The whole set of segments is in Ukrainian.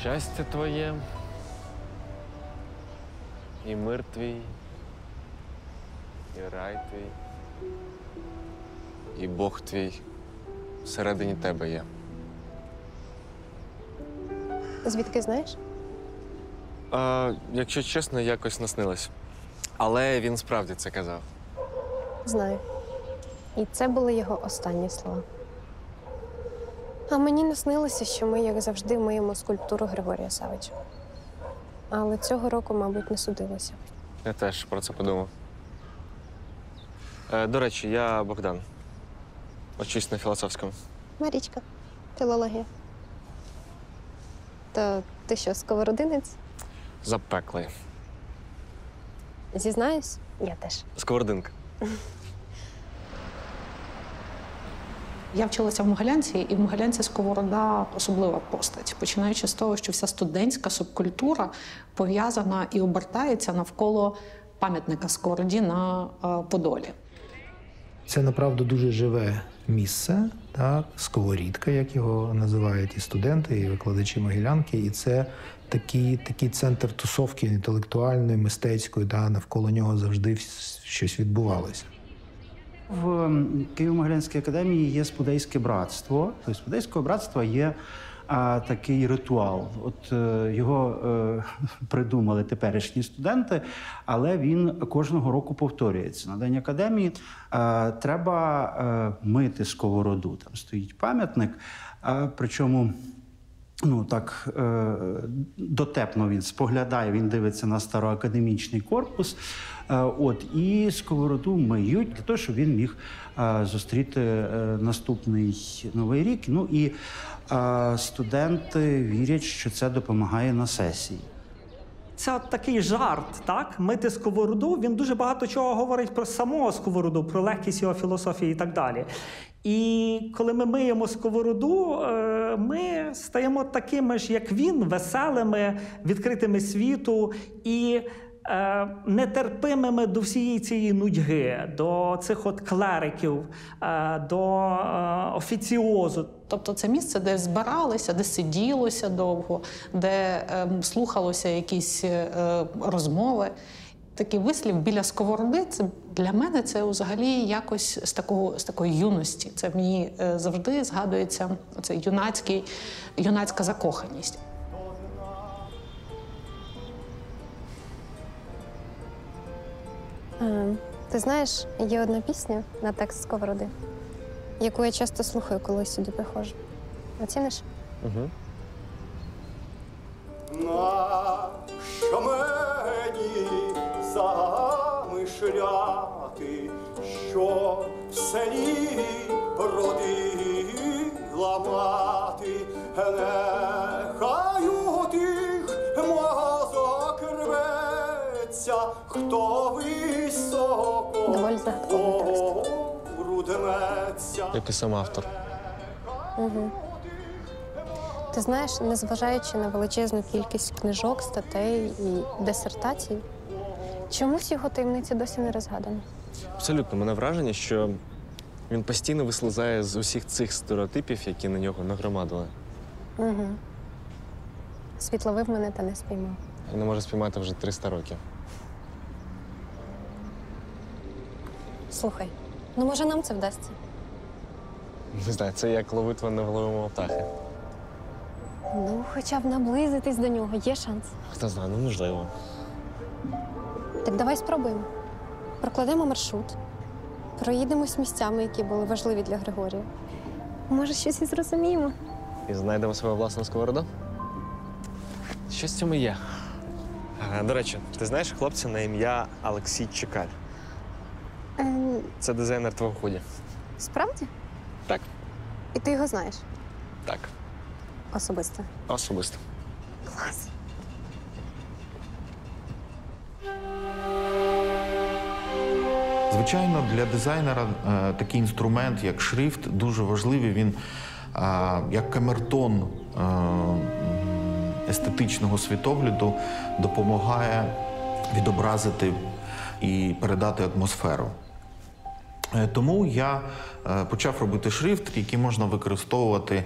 щастя твоє, і мир твій, і рай твій, і Бог твій всередині тебе є. Звідки знаєш? Якщо чесно, якось наснилось. Але він справді це казав. Знаю. І це були його останні слова. А мені наснилося, що ми, як завжди, миємо скульптуру Григорія Савича. Але цього року, мабуть, не судилося. Я теж про це подумав. До речі, я Богдан. Учусь на філософському. Марічка, філологія. То ти що, сковородинець? Запеклий. Зізнаюсь, я теж. Сковородинка. Я вчилася в Могилянці, і в Могилянці сковорода особлива постать. Починаючи з того, що вся студентська субкультура пов'язана і обертається навколо пам'ятника Сковороді на Подолі. Це, направду, дуже живе місце, так? Сковорідка, як його називають і студенти, і викладачі Могилянки. І це такий центр тусовки інтелектуальної, мистецької, да? Навколо нього завжди щось відбувалося. В Києво-Могилянській академії є спудейське братство. Тобто спудейського братства є такий ритуал. От його придумали теперішні студенти, але він кожного року повторюється. На День академії треба мити сковороду. Там стоїть пам'ятник, причому так дотепно він споглядає, він дивиться на староакадемічний корпус. І сковороду миють для того, щоб він міг зустріти наступний Новий рік. І студенти вірять, що це допомагає на сесії. Це от такий жарт, так? Мити сковороду, він дуже багато чого говорить про самого сковороду, про легкість його філософії і так далі. І коли ми миємо сковороду, ми стаємо такими ж, як він, веселими, відкритими світу і нетерпимими до всієї цієї нудьги, до цих от клериків, до офіціозу. Тобто це місце, де збиралися, де сиділося довго, де слухалося якісь розмови. Такий вислів біля сковороди, це для мене це взагалі якось з такої юності. Це мені завжди згадується оце юнацька закоханість. Ти знаєш, є одна пісня на текст «Сковороди», яку я часто слухаю, коли сюди приходжу. Оціниш? Угу. Нащо мені замишляти, що в селі родила мати, нехай у тих мозок рветься, хто високо вгору дметься. Як і сам автор. Угу. Ти знаєш, незважаючи на величезну кількість книжок, статей і дисертацій, чомусь його таємниця досі не розгадана. Абсолютно. Мене враження, що він постійно вислизає з усіх цих стереотипів, які на нього нагромадили. Угу. Світ ловив мене та не спіймав. І не може спіймати вже 300 років. Слухай, може нам це вдасться? Не знаю, це як ловитва невловимого птахи. Хоча б наблизитись до нього, є шанс. Хто знає, можливо. Так давай спробуємо. Прокладемо маршрут, проїдемось місцями, які були важливі для Григорія. Може, щось і зрозуміємо. І знайдемо свою власну сковороду? Щось в цьому є. До речі, ти знаєш хлопця на ім'я Олексій Чекаль? Це дизайнер твого худі. Справді? Так. І ти його знаєш? Так. Особисто? Особисто. Клас. Звичайно, для дизайнера такий інструмент, як шрифт, дуже важливий. Він як камертон естетичного світогляду допомагає відобразити і передати атмосферу. Тому я почав робити шрифт, який можна використовувати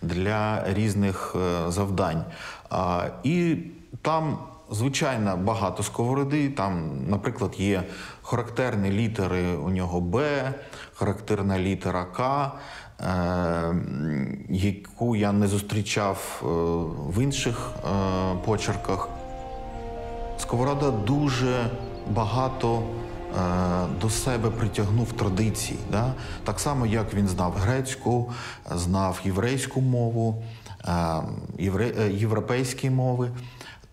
для різних завдань. І там, звичайно, багато сковороди. Там, наприклад, є характерні літери у нього «Б», характерна літера «К», яку я не зустрічав в інших почерках. Сковорода дуже багато до себе притягнув традицій. Да? Так само, як він знав грецьку, знав єврейську мову, європейські мови.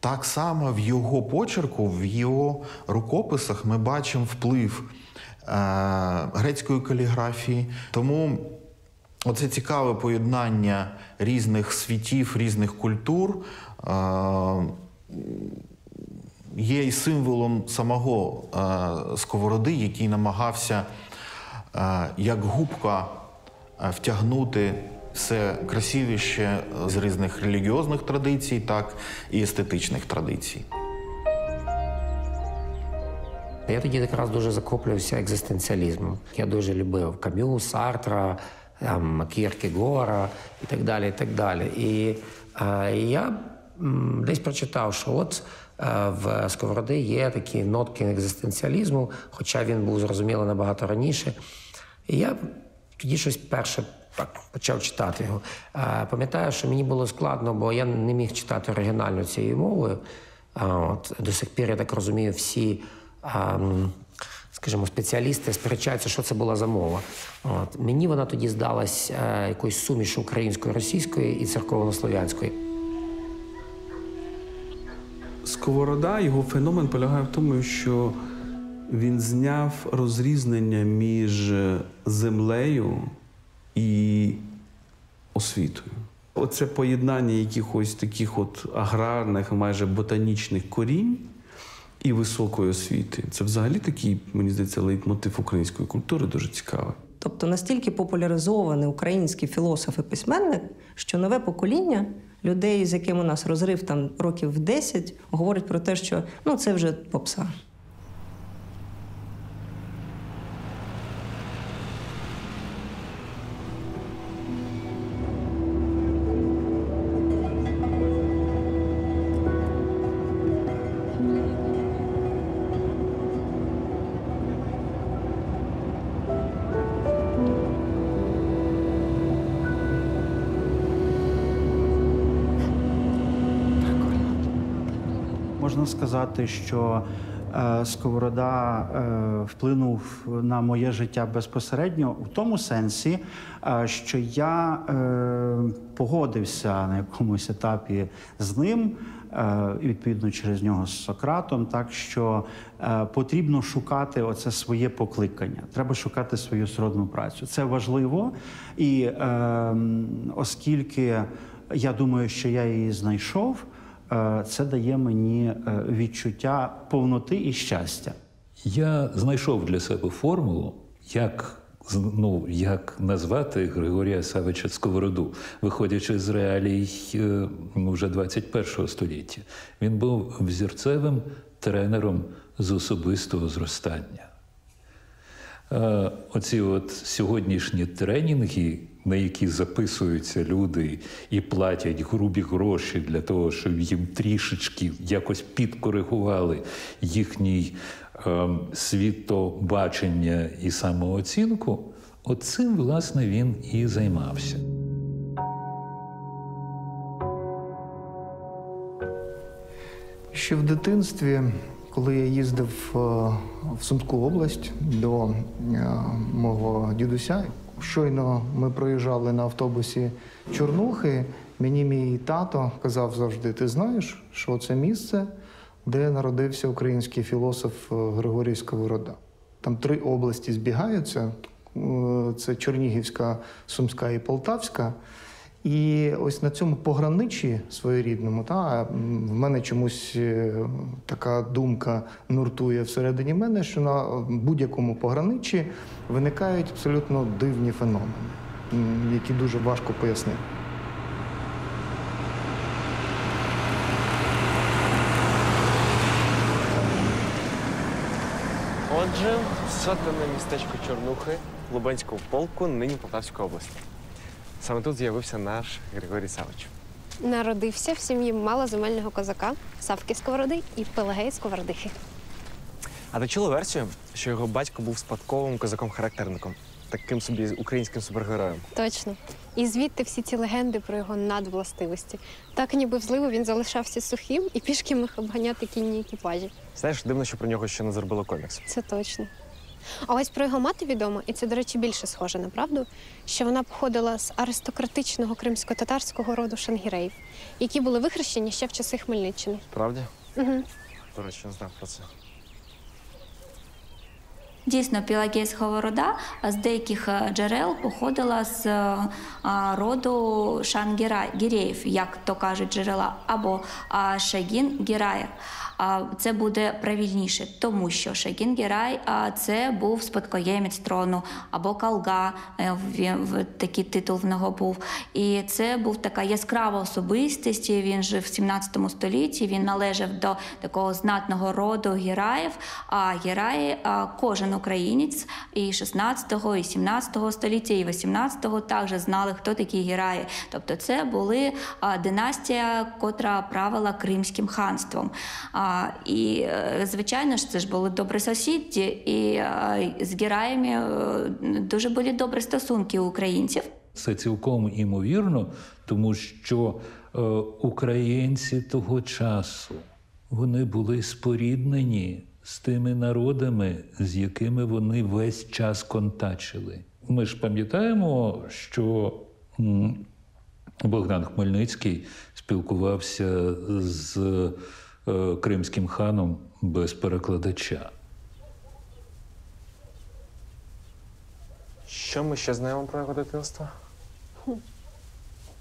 Так само в його почерку, в його рукописах ми бачимо вплив грецької каліграфії. Тому оце цікаве поєднання різних світів, різних культур є і символом самого Сковороди, який намагався як губка втягнути все красивіше з різних релігіозних традицій, так і естетичних традицій. Я тоді якраз дуже захоплювався екзистенціалізмом. Я дуже любив Кам'ю, Сартра, Кіркегора і так далі, і так далі. І я десь прочитав, що от в Сковороди є такі нотки екзистенціалізму, хоча він був зрозумілий набагато раніше. І я тоді щось перше так почав читати його. Пам'ятаю, що мені було складно, бо я не міг читати оригінально цією мовою. До сих пір, я так розумію, всі, скажімо, спеціалісти сперечаються, що це була за мова. Мені вона тоді здалась якоюсь сумішю української, російської і церковнослов'янської. Сковорода, його феномен полягає в тому, що він зняв розрізнення між землею і освітою. Оце поєднання якихось таких от аграрних, майже ботанічних корінь і високої освіти. Це взагалі такий, мені здається, лейтмотив української культури дуже цікавий. Тобто настільки популяризований український філософ і письменник, що нове покоління людей, з яким у нас розрив там років 10, говорить про те, що це вже попса. Можна сказати, що Сковорода вплинув на моє життя безпосередньо в тому сенсі, що я погодився на якомусь етапі з ним, і відповідно через нього з Сократом, так що потрібно шукати оце своє покликання, треба шукати свою сродну працю. Це важливо, і оскільки я думаю, що я її знайшов, це дає мені відчуття повноти і щастя. Я знайшов для себе формулу, як назвати Григорія Савича Сковороду, виходячи з реалій вже 21 століття. Він був взірцевим тренером з особистого зростання. Оці от сьогоднішні тренінги, на які записуються люди і платять грубі гроші для того, щоб їм трішечки якось підкоригували їхній світобачення і самооцінку, от цим, власне, він і займався. Ще в дитинстві, коли я їздив в Сумську область до мого дідуся, щойно ми проїжджали на автобусі Чорнухи, мені мій тато казав завжди: ти знаєш, що це місце, де народився український філософ Григорій Сковорода. Там 3 області збігаються, це Чернігівська, Сумська і Полтавська. І ось на цьому пограничі своєрідному, в мене чомусь така думка нуртує всередині мене, що на будь-якому пограничі виникають абсолютно дивні феномени, які дуже важко пояснити. Отже, сотенне містечко Чорнухи Лубенського полку, нині Полтавської області. Саме тут з'явився наш Григорій Савич. Народився в сім'ї малоземельного козака Савки Сковороди і Пелагеї Сковородихи. А ти чула версію, що його батько був спадковим козаком-характерником, таким собі українським супергероєм? Точно. І звідти всі ці легенди про його надвластивості. Так ніби в зливу він залишався сухим і пішки міг обганяти кінні екіпажі. Знаєш, дивно, що про нього ще не зробили комікс. Це точно. А ось про його мати відомо, і це, до речі, більше схоже на правду, що вона походила з аристократичного кримсько-татарського роду шангіреїв, які були вихрещені ще в часи Хмельниччини. Правда? Угу. До речі, не знав про це. Дійсно, Пелагея Сковорода з деяких джерел походила з роду Шангіреїв, як то кажуть джерела, або Шагін-Гірая. Це буде правильніше, тому що Шагін-Гірай – це був спадкоємець трону, або Калга, такий титул в нього був. І це був така яскрава особистість, він жив в 17 столітті, він належав до такого знатного роду Гіраїв, а Гіраї кожен українець і 16, і 17 століття, і 18 також знали, хто такі Гіраї. Тобто це були династія, котра правила Кримським ханством. І, звичайно ж, це ж були добросусідді, і з Гіраями дуже були добрі стосунки у українців. Це цілком імовірно, тому що українці того часу, вони були споріднені з тими народами, з якими вони весь час контачили. Ми ж пам'ятаємо, що Богдан Хмельницький спілкувався з кримським ханом без перекладача. Що ми ще знаємо про його дитинство?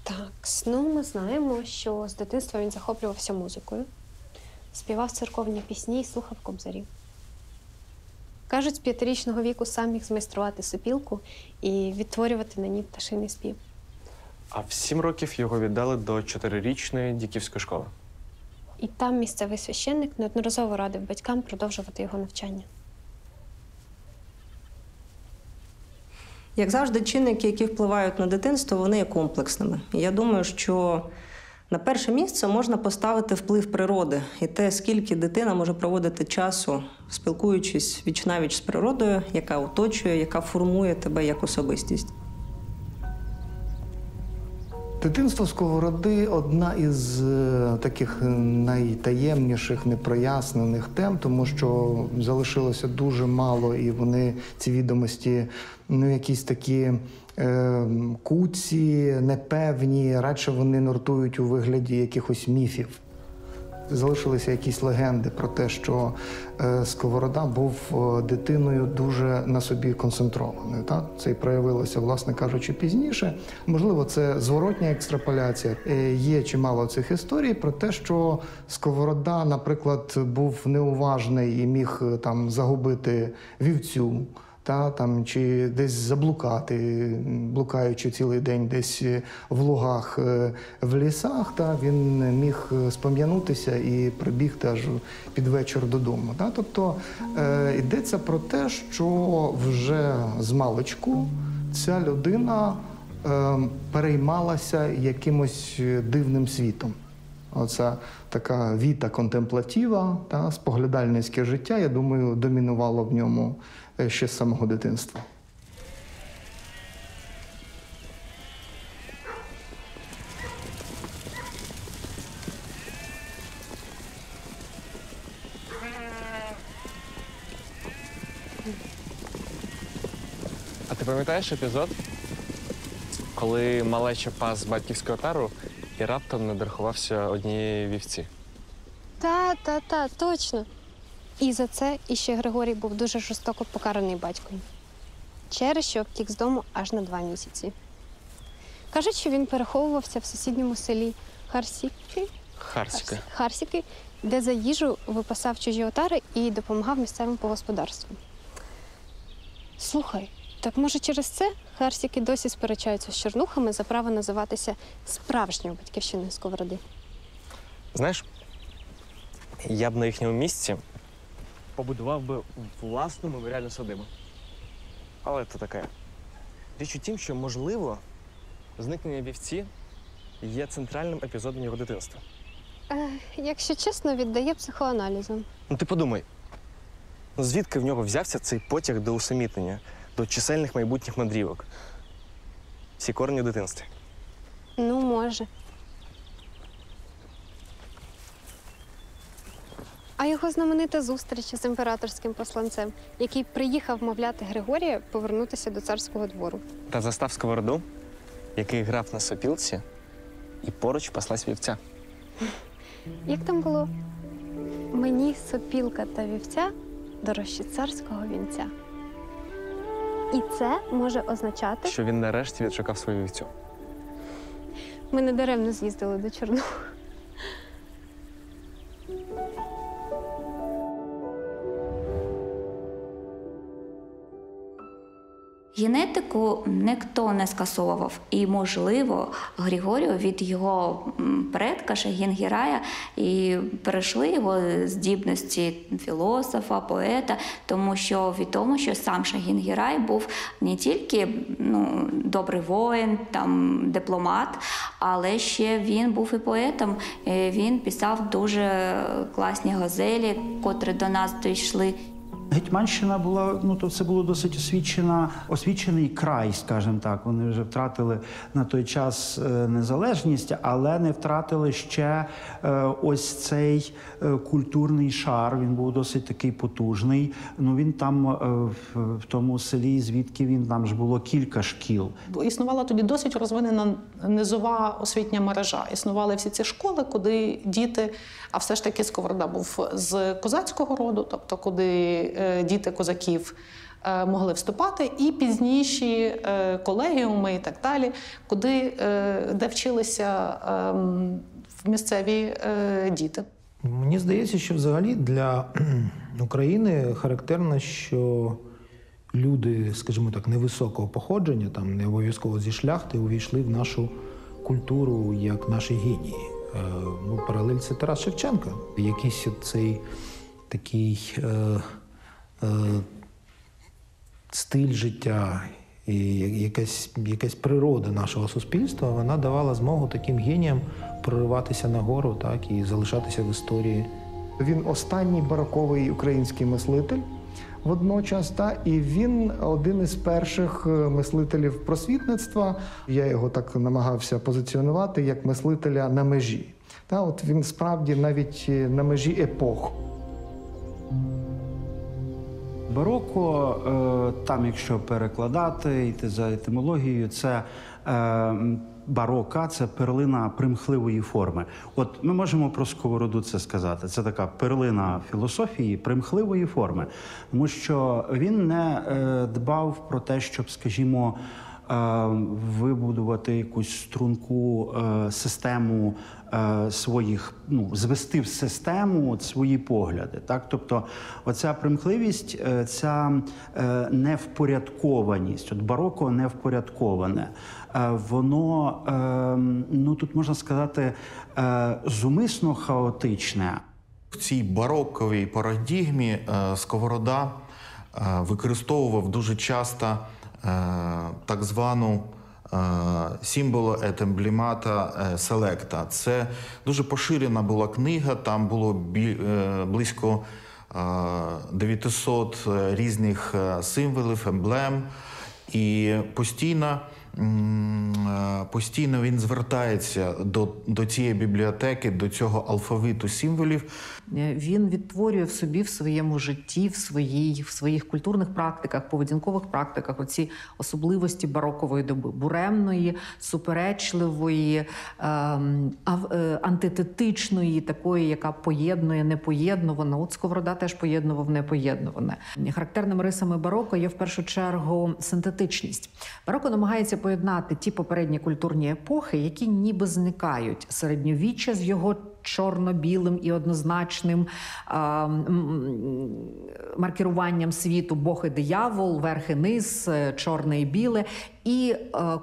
Так, ми знаємо, що з дитинства він захоплювався музикою, співав церковні пісні і слухав кобзарів. Кажуть, з 5-річного віку сам міг змайструвати сопілку і відтворювати на ній пташиний спів. А в 7 років його віддали до 4-річної діківської школи. І там місцевий священник неодноразово радив батькам продовжувати його навчання. Як завжди, чинники, які впливають на дитинство, вони є комплексними. І я думаю, що на перше місце можна поставити вплив природи і те, скільки дитина може проводити часу, спілкуючись віч-навіч з природою, яка оточує, яка формує тебе як особистість. Дитинство Сковороди – одна із таких найтаємніших, непрояснених тем, тому що залишилося дуже мало, і вони, ці відомості, якісь такі куці, непевні, радше вони нуртують у вигляді якихось міфів. Залишилися якісь легенди про те, що Сковорода був дитиною дуже на собі концентрованою. Так? Це і проявилося, власне кажучи, пізніше. Можливо, це зворотня екстраполяція. Є чимало цих історій про те, що Сковорода, наприклад, був неуважний і міг там загубити вівцю, чи десь заблукати, блукаючи цілий день десь в лугах, в лісах, він міг спом'янутися і прибігти аж під вечір додому. Тобто йдеться про те, що вже з маличку ця людина переймалася якимось дивним світом. Оця така віта контемплатива, споглядальницьке життя, я думаю, домінувало в ньому ще з самого дитинства. А ти пам'ятаєш епізод, коли малеча пас батьківську отару і раптом надрахувався однієї вівці? Та, точно. І за це іще Григорій був дуже жорстоко покараний батьком. Через що втік з дому аж на 2 місяці. Кажуть, що він переховувався в сусідньому селі Харсіки, де за їжу випасав чужі отари і допомагав місцевим по господарству. Слухай, так може через це Харсіки досі сперечаються з Чорнухами за право називатися справжньою батьківщиною Сковороди? Знаєш, я б на їхньому місці побудував би власну меморіальну садибу. Але це таке. Річ у тім, що, можливо, зникнення вівці є центральним епізодом його дитинства. Якщо чесно, віддає психоаналізу. Ну ти подумай, звідки в нього взявся цей потяг до усамітнення, до чисельних майбутніх мандрівок? Всі корені в дитинстві. Ну, може. А його знаменита зустріч з імператорським посланцем, який приїхав мовляти Григорія повернутися до царського двору. Та застав сковороду, який грав на сопілці, і поруч паслась вівця. Як там було? Мені сопілка та вівця дорожчі царського вінця. І це може означати, Що він нарешті відшукав свою вівцю. ми не даремно з'їздили до Чорного. Генетику ніхто не скасовував. І, можливо, Григорію від його предка Шагін-Гірая і перейшли його здібності філософа, поета, тому що відомо, що сам Шагін-Гірай був не тільки добрий воїн, дипломат, але ще він був і поетом. Він писав дуже класні газелі, котрі до нас дійшли. Гетьманщина була, то це було досить освічений край, скажімо так. Вони вже втратили на той час незалежність, але не втратили ще ось цей культурний шар. Він був досить такий потужний. Він там, в тому селі, звідки він, там ж було кілька шкіл. Існувала тоді досить розвинена низова освітня мережа. Існували всі ці школи, куди діти, а все ж таки Сковорода був з козацького роду, тобто куди діти козаків могли вступати, і пізніші колегіуми і так далі, де вчилися місцеві діти. Мені здається, що взагалі для України характерно, що люди, скажімо так, невисокого походження, не обов'язково зі шляхти, увійшли в нашу культуру як наші генії. Паралель – це Тарас Шевченко. Якийсь цей такий стиль життя і якась природа нашого суспільства, вона давала змогу таким геніям прориватися нагору, і залишатися в історії. Він останній бароковий український мислитель водночас, і він один із перших мислителів просвітництва. Я його так намагався позиціонувати як мислителя на межі. От він справді навіть на межі епох. Бароко, там, якщо перекладати, йти за етимологією, це барока – це перлина примхливої форми. От ми можемо про Сковороду це сказати. Це така перлина філософії примхливої форми. Тому що він не дбав про те, щоб, скажімо, вибудувати якусь струнку систему своїх, звести в систему свої погляди. Тобто оця примхливість, ця невпорядкованість, бароко невпорядковане, воно, тут можна сказати, зумисно хаотичне. В цій бароковій парадігмі Сковорода використовував дуже часто так звану символу et emblемата selecta. Це дуже поширена була книга, там було близько 900 різних символів, емблем, і постійно він звертається до цієї бібліотеки, до цього алфавиту символів. Він відтворює в собі, в своєму житті, в своїх культурних практиках, поведінкових практиках оці особливості барокової доби. Буремної, суперечливої, антитетичної, такої, яка поєднує непоєднуване. От Сковорода теж поєднував непоєднуване. Характерними рисами бароко є в першу чергу синтетичність. Бароко намагається поєднати ті попередні культурні епохи, які ніби зникають. Середньовіччя з його чорно-білим і однозначним маркіруванням світу Бог і диявол, верх і низ, чорне і біле, і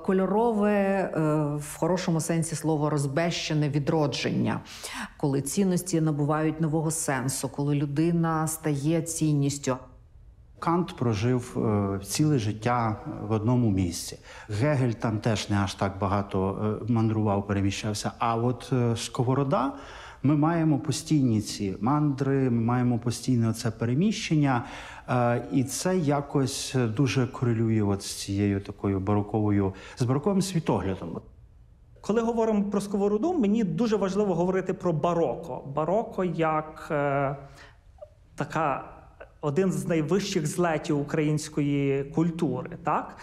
кольорове, в хорошому сенсі слова, розбещене відродження, коли цінності набувають нового сенсу, коли людина стає цінністю. Кант прожив ціле життя в одному місці. Гегель там теж не аж так багато мандрував, переміщався. А от Сковорода, ми маємо постійні ці мандри, ми маємо постійне оце переміщення. І це якось дуже корелює от з цією такою з бароковим світоглядом. Коли говоримо про Сковороду, мені дуже важливо говорити про бароко. Бароко як один з найвищих злетів української культури, так?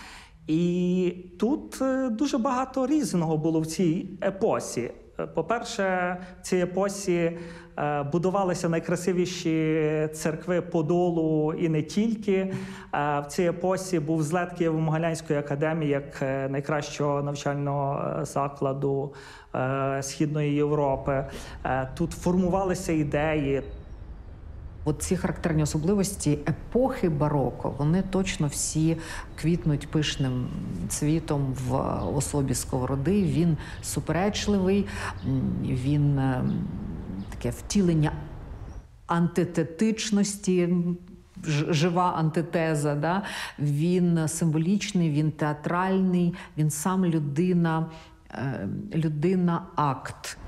І тут дуже багато різного було в цій епосі. По-перше, в цій епосі будувалися найкрасивіші церкви Подолу і не тільки. В цій епосі був злет Києво-Могилянської академії як найкращого навчального закладу Східної Європи. Тут формувалися ідеї. От ці характерні особливості епохи бароко, вони точно всі квітнуть пишним цвітом в особі Сковороди. Він суперечливий, він таке втілення антитетичності, жива антитеза. Да? Він символічний, він театральний, він сам людина-акт.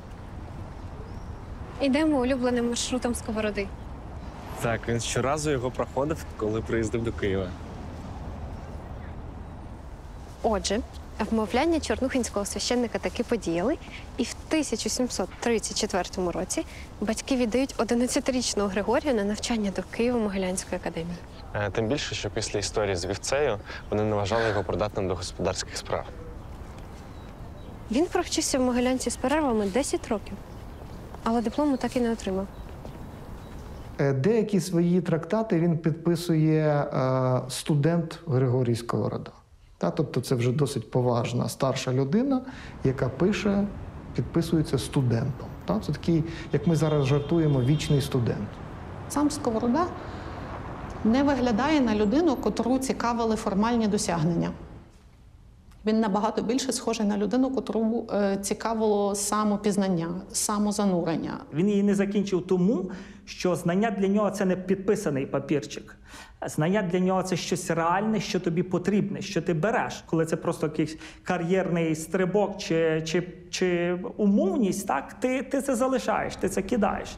Йдемо улюбленим маршрутом Сковороди. Так, він щоразу його проходив, коли приїздив до Києва. Отже, вмовляння чорнухинського священника таки подіяли, і в 1734 році батьки віддають 11-річного Григорія на навчання до Києво-Могилянської академії. Тим більше, що після історії з вівцею вони не вважали його придатним до господарських справ. Він провчився в Могилянці з перервами 10 років, але диплому так і не отримав. Деякі свої трактати він підписує студент Григорій Сковорода. Тобто це вже досить поважна старша людина, яка підписується студентом. Це такий, як ми зараз жартуємо, вічний студент. Сам Сковорода не виглядає на людину, котру цікавили формальні досягнення. Він набагато більше схожий на людину, котру цікавило самопізнання, самозанурення. Він її не закінчив тому, що знання для нього – це не підписаний папірчик. Знання для нього – це щось реальне, що тобі потрібне, що ти береш. Коли це просто якийсь кар'єрний стрибок чи умовність, так, ти це залишаєш, ти це кидаєш.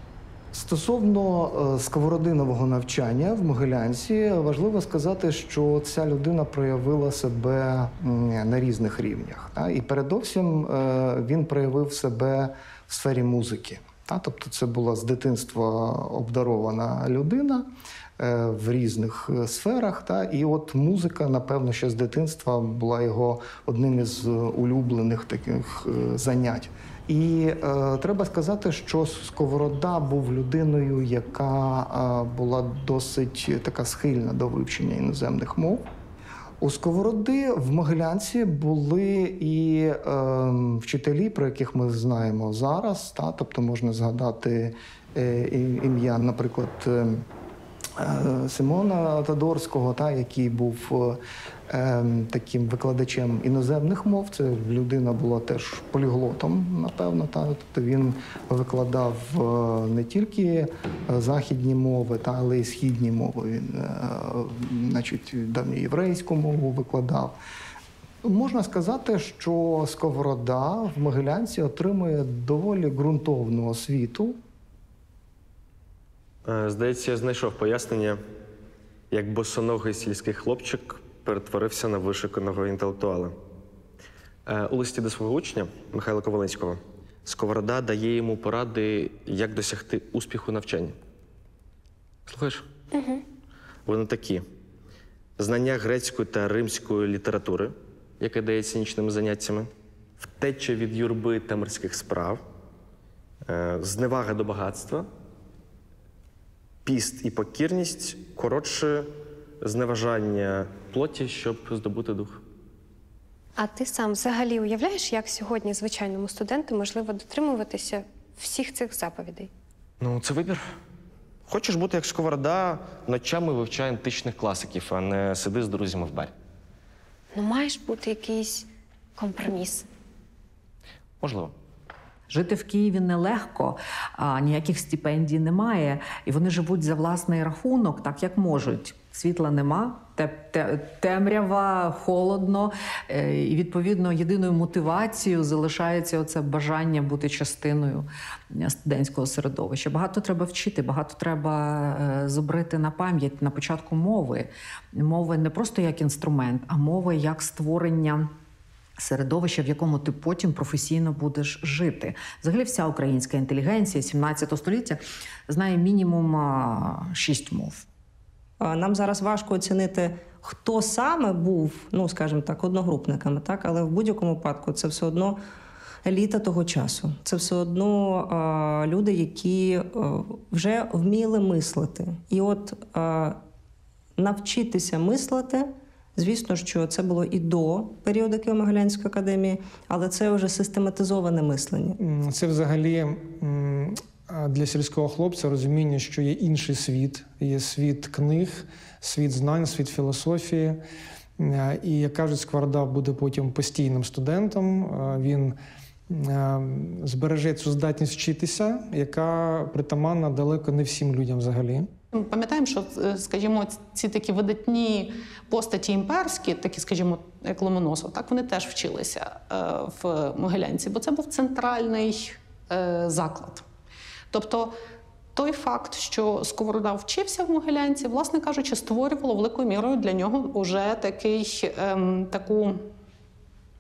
Стосовно сковородинового навчання в Могилянці, важливо сказати, що ця людина проявила себе на різних рівнях. І передовсім він проявив себе в сфері музики. Тобто це була з дитинства обдарована людина в різних сферах. І от музика, напевно, ще з дитинства була його одним із улюблених таких занять. І треба сказати, що Сковорода був людиною, яка була досить така схильна до вивчення іноземних мов. У Сковороди в Могилянці були і вчителі, про яких ми знаємо зараз. Тобто можна згадати ім'я, наприклад, Симона Тодорського, який був таким викладачем іноземних мов. Це людина була теж поліглотом, напевно. Тобто він викладав не тільки західні мови, але й східні мови. Він, значить, давньоєврейську мову викладав. Можна сказати, що Сковорода в Могилянці отримує доволі ґрунтовну освіту. Здається, я знайшов пояснення, як босоногий сільський хлопчик перетворився на вишуканого інтелектуала. У листі до свого учня, Михайла Ковалинського, Сковорода дає йому поради, як досягти успіху навчання. Слухаєш? Угу. Вони такі. Знання грецької та римської літератури, яке дається нічними заняттями, втеча від юрби та морських справ, зневага до багатства, піст і покірність, коротше, зневажання плоті, щоб здобути дух. А ти сам взагалі уявляєш, як сьогодні звичайному студенту можливо дотримуватися всіх цих заповідей? Ну, це вибір. Хочеш бути як Сковорода, ночами вивчай античних класиків, а не сиди з друзями в барі. Ну, маєш бути якийсь компроміс. Можливо. Жити в Києві нелегко, ніяких стипендій немає, і вони живуть за власний рахунок, так як можуть. Світла нема, темрява, холодно, і, відповідно, єдиною мотивацією залишається оце бажання бути частиною студентського середовища. Багато треба вчити, багато треба зобрити на пам'ять. На початку мови. Мови не просто як інструмент, а мова як створення середовище, в якому ти потім професійно будеш жити. Взагалі вся українська інтелігенція 17 століття знає мінімум 6 мов. Нам зараз важко оцінити, хто саме був, ну, скажімо так, одногрупниками, так? Але в будь-якому випадку це все одно еліта того часу. Це все одно люди, які вже вміли мислити. І от навчитися мислити, звісно, що це було і до періоду Києво-Могилянської академії, але це вже систематизоване мислення. Це взагалі для сільського хлопця розуміння, що є інший світ. Є світ книг, світ знань, світ філософії. І, як кажуть, Сковорода буде потім постійним студентом. Він збереже цю здатність вчитися, яка притаманна далеко не всім людям взагалі. Пам'ятаємо, що, скажімо, ці такі видатні постаті імперські, такі, скажімо, як Ломоносов, так, вони теж вчилися в Могилянці, бо це був центральний заклад. Тобто той факт, що Сковорода вчився в Могилянці, власне кажучи, створювало великою мірою для нього вже таку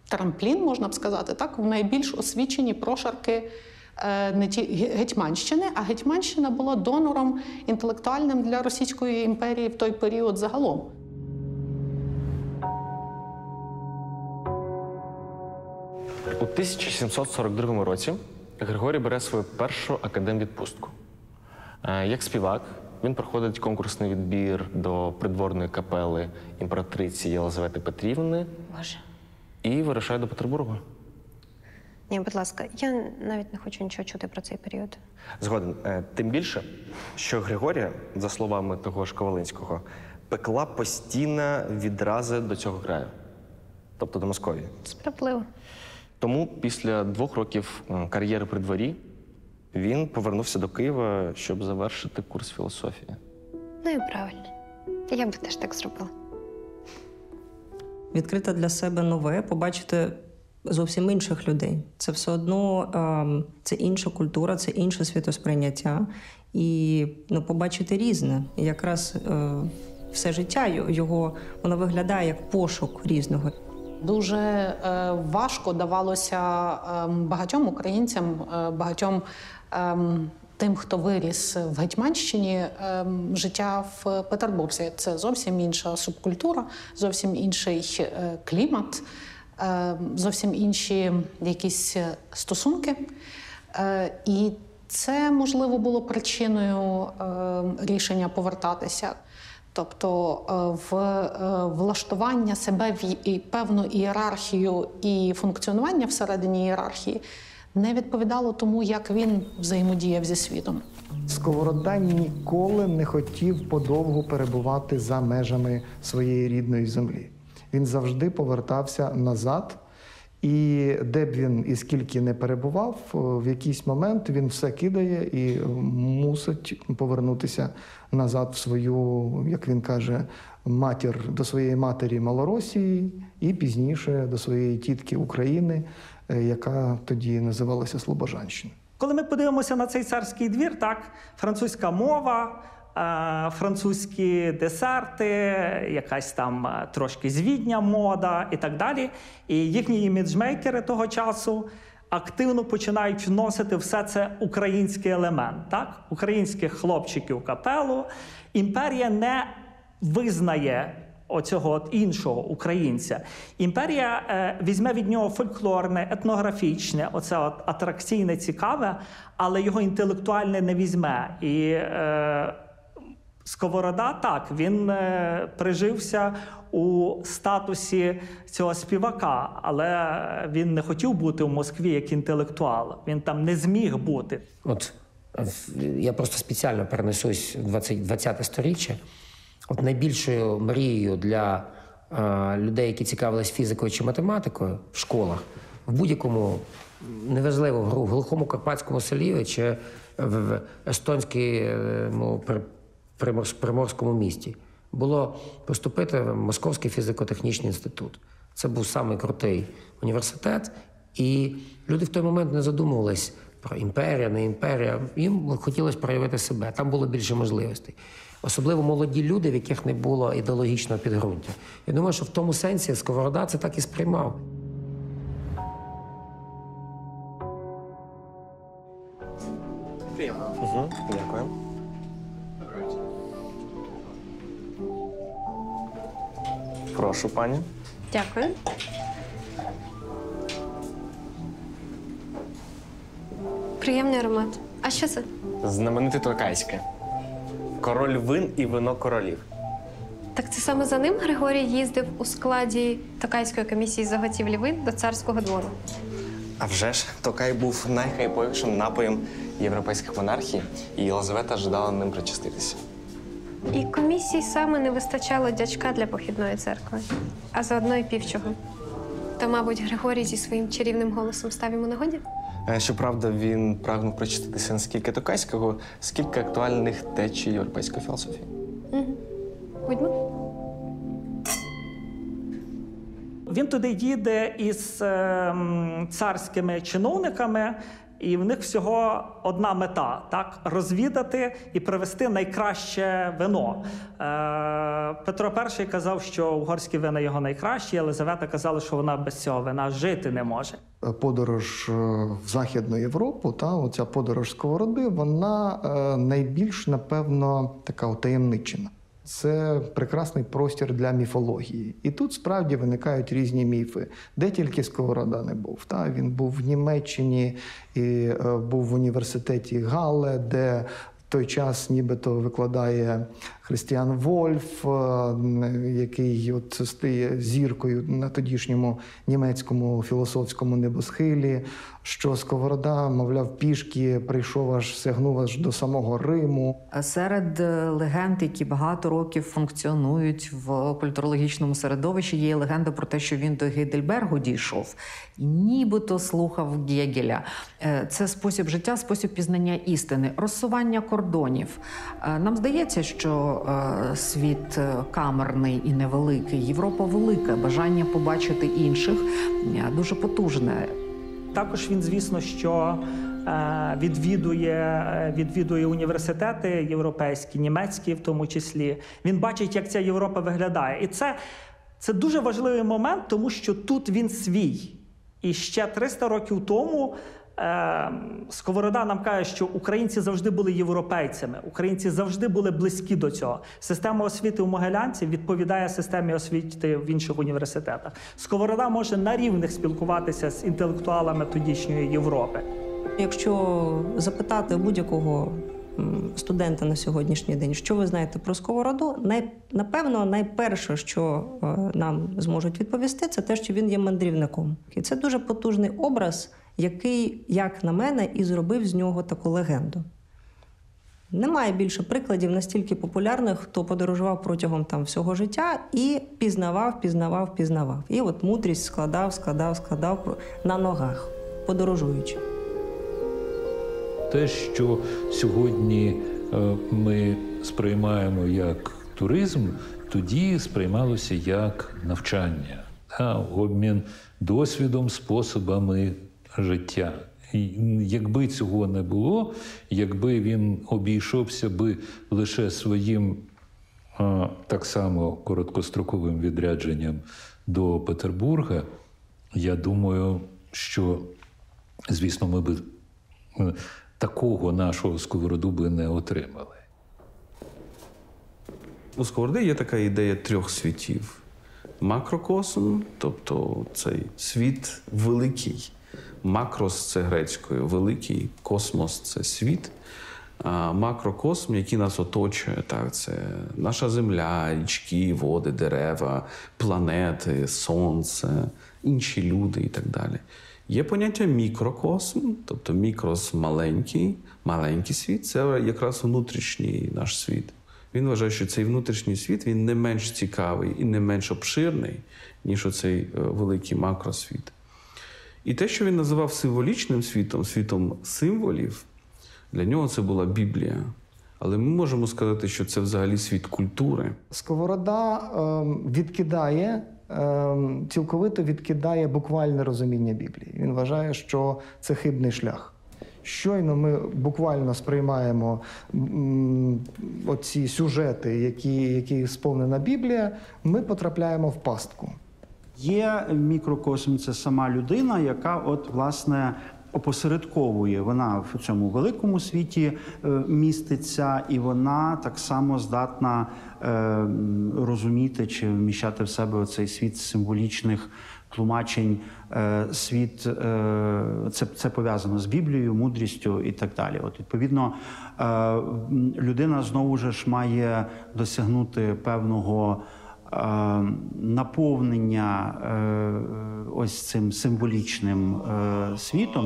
трамплін, можна б сказати, так, в найбільш освічені прошарки не ті Гетьманщини, а Гетьманщина була донором інтелектуальним для Російської імперії в той період загалом. У 1742 році Григорій бере свою першу академвідпустку. Як співак він проходить конкурсний відбір до придворної капели імператриці Єлизавети Петрівни. Боже. І вирушає до Петербургу. Ні, будь ласка, я навіть не хочу нічого чути про цей період. Згоден. Тим більше, що Григорія, за словами того ж Ковалинського, пекла постійна відрази до цього краю. Тобто до Московії. Справедливо. Тому після 2 років кар'єри при дворі він повернувся до Києва, щоб завершити курс філософії. Ну і правильно. Я би теж так зробила. Відкрити для себе нове, побачити зовсім інших людей. Це все одно це інша культура, це інше світосприйняття. І побачити різне. І якраз все життя його, воно виглядає як пошук різного. Дуже важко давалося багатьом українцям, багатьом тим, хто виріс в Гетьманщині, життя в Петербурзі. Це зовсім інша субкультура, зовсім інший клімат, зовсім інші якісь стосунки. І це, можливо, було причиною рішення повертатися. Тобто влаштування себе в певну ієрархію і функціонування всередині ієрархії не відповідало тому, як він взаємодіяв зі світом. Сковорода ніколи не хотів подовго перебувати за межами своєї рідної землі. Він завжди повертався назад. І де б він і скільки не перебував, в якийсь момент він все кидає і мусить повернутися назад в свою, як він каже, матір, до своєї матері Малоросії і пізніше до своєї тітки України, яка тоді називалася Слобожанщина. Коли ми подивимося на цей царський двір, так, французька мова, французькі десерти, якась там трошки з Відня мода і так далі. І їхні іміджмейкери того часу активно починають вносити все це український елемент, так? Українських хлопчиків у капелу. Імперія не визнає оцього іншого українця. Імперія візьме від нього фольклорне, етнографічне, оце атракційне, цікаве, але його інтелектуальне не візьме. І Сковорода, так, він прижився у статусі цього співака, але він не хотів бути в Москві як інтелектуал. Він там не зміг бути. От я просто спеціально перенесусь в 20-те сторіччя. От найбільшою мрією для людей, які цікавились фізикою чи математикою в школах, в будь-якому, неважливо, в глухому карпатському селі чи в естонському приморському місті, було поступити в Московський фізико-технічний інститут. Це був самий крутий університет, і люди в той момент не задумувались про імперія, не імперія. Їм хотілося проявити себе, там було більше можливостей. Особливо молоді люди, в яких не було ідеологічного підґрунтя. Я думаю, що в тому сенсі Сковорода це так і сприймав. Приємно. Дякую. Прошу, пані. Дякую. Приємний аромат. А що це? Знамените токайське. Король вин і вино королів. Так це саме за ним Григорій їздив у складі Токайської комісії з заготівлі вин до царського двору. А вже ж, Токай був найхайповішим напоєм європейських монархій, і Єлизавета жадала ним причаститися. І комісії саме не вистачало дячка для похідної церкви, а заодно і півчого. То, мабуть, Григорій зі своїм чарівним голосом став йому нагоді? Щоправда, він прагнув причаститися не скільки токайського, скільки актуальних течій європейської філософії. Угу. Будьмо. Він туди їде із царськими чиновниками, і в них всього одна мета – так? Розвідати і привезти найкраще вино. Петро І казав, що угорські вина його найкращі, Єлизавета казала, що вона без цього вина жити не може. Подорож в Західну Європу, оця подорож Сковороди, вона найбільш, напевно, така утаємничена. Це прекрасний простір для міфології. І тут справді виникають різні міфи. Де тільки Сковорода не був. Він був в Німеччині і був в університеті Галле, де в той час нібито викладає Христіан Вольф, який от стає зіркою на тодішньому німецькому філософському небосхилі, що Сковорода, мовляв, пішки сягнув аж до самого Риму. Серед легенд, які багато років функціонують в культурологічному середовищі, є легенда про те, що він до Гейдельбергу дійшов і нібито слухав Гегеля. Це спосіб життя, спосіб пізнання істини, розсування кордонів. Нам здається, що світ камерний і невеликий, Європа велика, бажання побачити інших дуже потужне. Також він, звісно, що відвідує університети європейські, німецькі в тому числі. Він бачить, як ця Європа виглядає. І це дуже важливий момент, тому що тут він свій. І ще 300 років тому Сковорода нам каже, що українці завжди були європейцями, українці завжди були близькі до цього. Система освіти у Могилянці відповідає системі освіти в інших університетах. Сковорода може на рівних спілкуватися з інтелектуалами тодішньої Європи. Якщо запитати будь-якого студента на сьогоднішній день, що ви знаєте про Сковороду, напевно, найперше, що нам зможуть відповісти, це те, що він є мандрівником. І це дуже потужний образ, який, як на мене, і зробив з нього таку легенду. Немає більше прикладів настільки популярних, хто подорожував протягом всього життя і пізнавав. І от мудрість складав на ногах, подорожуючи. Те, що сьогодні ми сприймаємо як туризм, тоді сприймалося як навчання, обмін досвідом, способами життя. І якби цього не було, якби він обійшовся би лише своїм так само короткостроковим відрядженням до Петербурга, я думаю, що, звісно, ми б такого нашого Сковороду би не отримали. У Сковороди є така ідея трьох світів. Макрокосм, тобто цей світ великий. Макрос – це грецькою, великий, космос – це світ. макрокосм, який нас оточує. Так? Це наша земля, річки, води, дерева, планети, сонце, інші люди і так далі. Є поняття мікрокосм, тобто мікрос маленький світ, це якраз внутрішній наш світ. Він вважає, що цей внутрішній світ він не менш цікавий і не менш обширний, ніж оцей великий макросвіт. І те, що він називав символічним світом, світом символів, для нього це була Біблія. Але ми можемо сказати, що це взагалі світ культури. Сковорода цілковито відкидає буквальне розуміння Біблії. Він вважає, що це хибний шлях. Щойно ми буквально сприймаємо оці сюжети, які сповнена Біблія, ми потрапляємо в пастку. Є мікрокосм – це сама людина, яка от, власне, опосередковує. Вона в цьому великому світі міститься, і вона так само здатна розуміти чи вміщати в себе цей світ символічних тлумачень, світ, це пов'язано з Біблією, мудрістю і так далі. От, відповідно, людина знову ж має досягнути певного наповнення ось цим символічним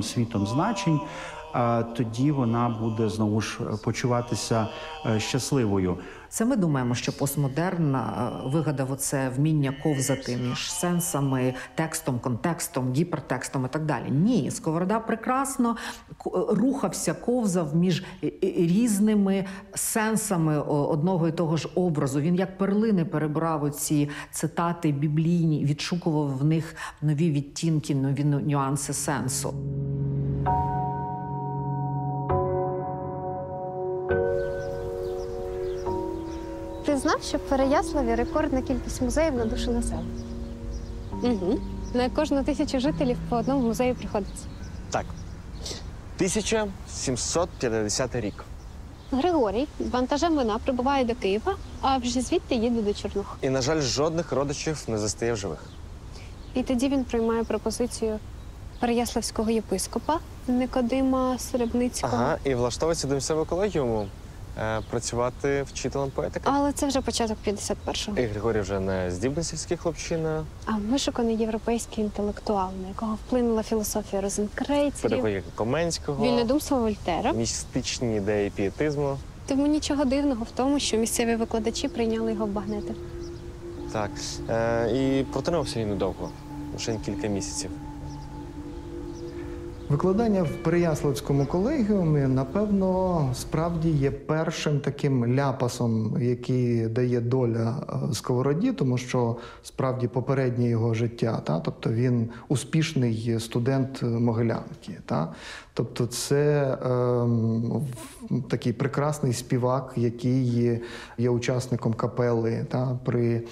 світом значень, тоді вона буде знову ж почуватися щасливою. Це ми думаємо, що постмодерн вигадав оце вміння ковзати між сенсами, текстом, контекстом, гіпертекстом і так далі. Ні, Сковорода прекрасно рухався, ковзав між різними сенсами одного і того ж образу. Він як перлини перебрав оці цитати біблійні, відшукував в них нові відтінки, нові нюанси сенсу. Ти знав, що в Переяславі рекордна кількість музеїв на душу населення? Угу. На кожну 1000 жителів по одному музею приходиться. Так. 1750 рік. Григорій з вантажем вина прибуває до Києва, а вже звідти їде до Чорнух. І, на жаль, жодних родичів не застає в живих. І тоді він приймає пропозицію переяславського єпископа Никодима Серебницького. Ага, і влаштовується до місцевого колегіуму працювати вчителем поетики. Але це вже початок 51-го. І Григорій вже не здібний сільський хлопчина. А вишуканий європейський інтелектуал, на якого вплинула філософія Розенкрейцерів, Педагогіка Коменського, вільнодумство Вольтера, містичні ідеї пієтизму. Тому нічого дивного в тому, що місцеві викладачі прийняли його в багнети. Так. І протримався він недовго, лише кілька місяців. Викладання в Переяславському колегіумі, напевно, справді є першим таким ляпасом, який дає доля Сковороді, тому що справді попереднє його життя, тобто він успішний студент Могилянки. Тобто це такий прекрасний співак, який є учасником капели при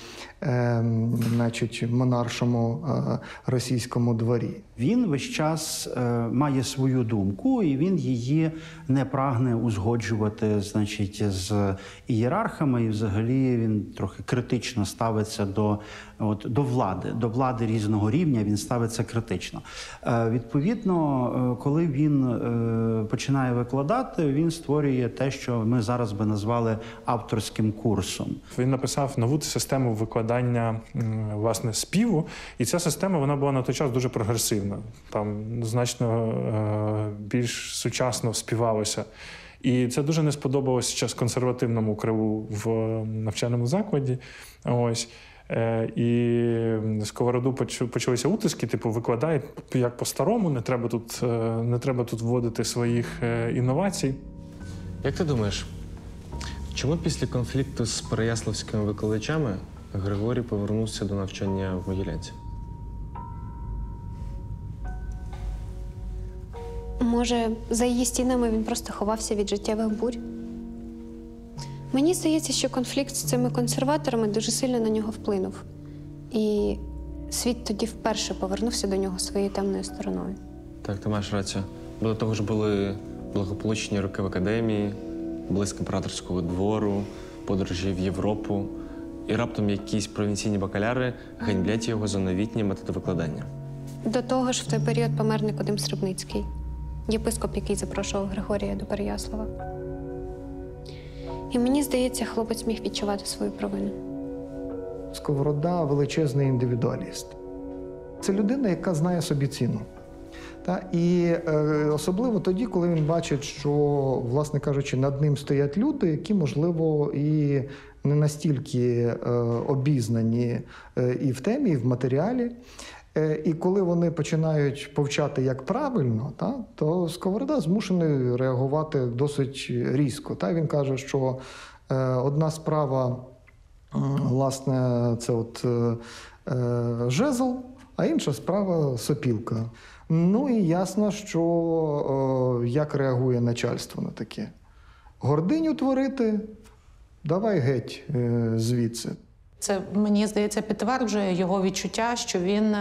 монаршому російському дворі. Він весь час має свою думку, і він її не прагне узгоджувати, з ієрархами, і взагалі він трохи критично ставиться до влади різного рівня, він ставиться критично. Відповідно, коли він починає викладати, він створює те, що ми зараз би назвали авторським курсом. Він написав нову систему викладання, власне, співу, і ця система, вона була на той час дуже прогресивна. Там значно більш сучасно співалося. І це дуже не сподобалося зараз консервативному криву в навчальному закладі. Ось. І Сковороду почалися утиски, викладають як по-старому, не треба тут вводити своїх інновацій. Як ти думаєш, чому після конфлікту з переяславськими викладачами Григорій повернувся до навчання в Могилянці? Може, за її стінами він просто ховався від життєвих бурь? Мені здається, що конфлікт з цими консерваторами дуже сильно на нього вплинув. І світ тоді вперше повернувся до нього своєю темною стороною. Так, ти маєш рацію. Бо до того ж були благополучні роки в академії, близько імператорського двору, подорожі в Європу. І раптом якісь провінційні бакаляри ганьблять його за новітні методи викладання. До того ж, в той період помер Никодим Серебницький, єпископ, який запрошував Григорія до Переяслава. І мені здається, хлопець міг відчувати свою провину. Сковорода – величезний індивідуаліст. Це людина, яка знає собі ціну. І особливо тоді, коли він бачить, що, власне кажучи, над ним стоять люди, які, можливо, і не настільки обізнані і в темі, і в матеріалі. І коли вони починають повчати, як правильно, то Сковорода змушений реагувати досить різко. Він каже, що одна справа, власне, це жезл, а інша справа – сопілка. Ну і ясно, що як реагує начальство на таке. Гординю творити – давай геть звідси. Це, мені здається, підтверджує його відчуття, що він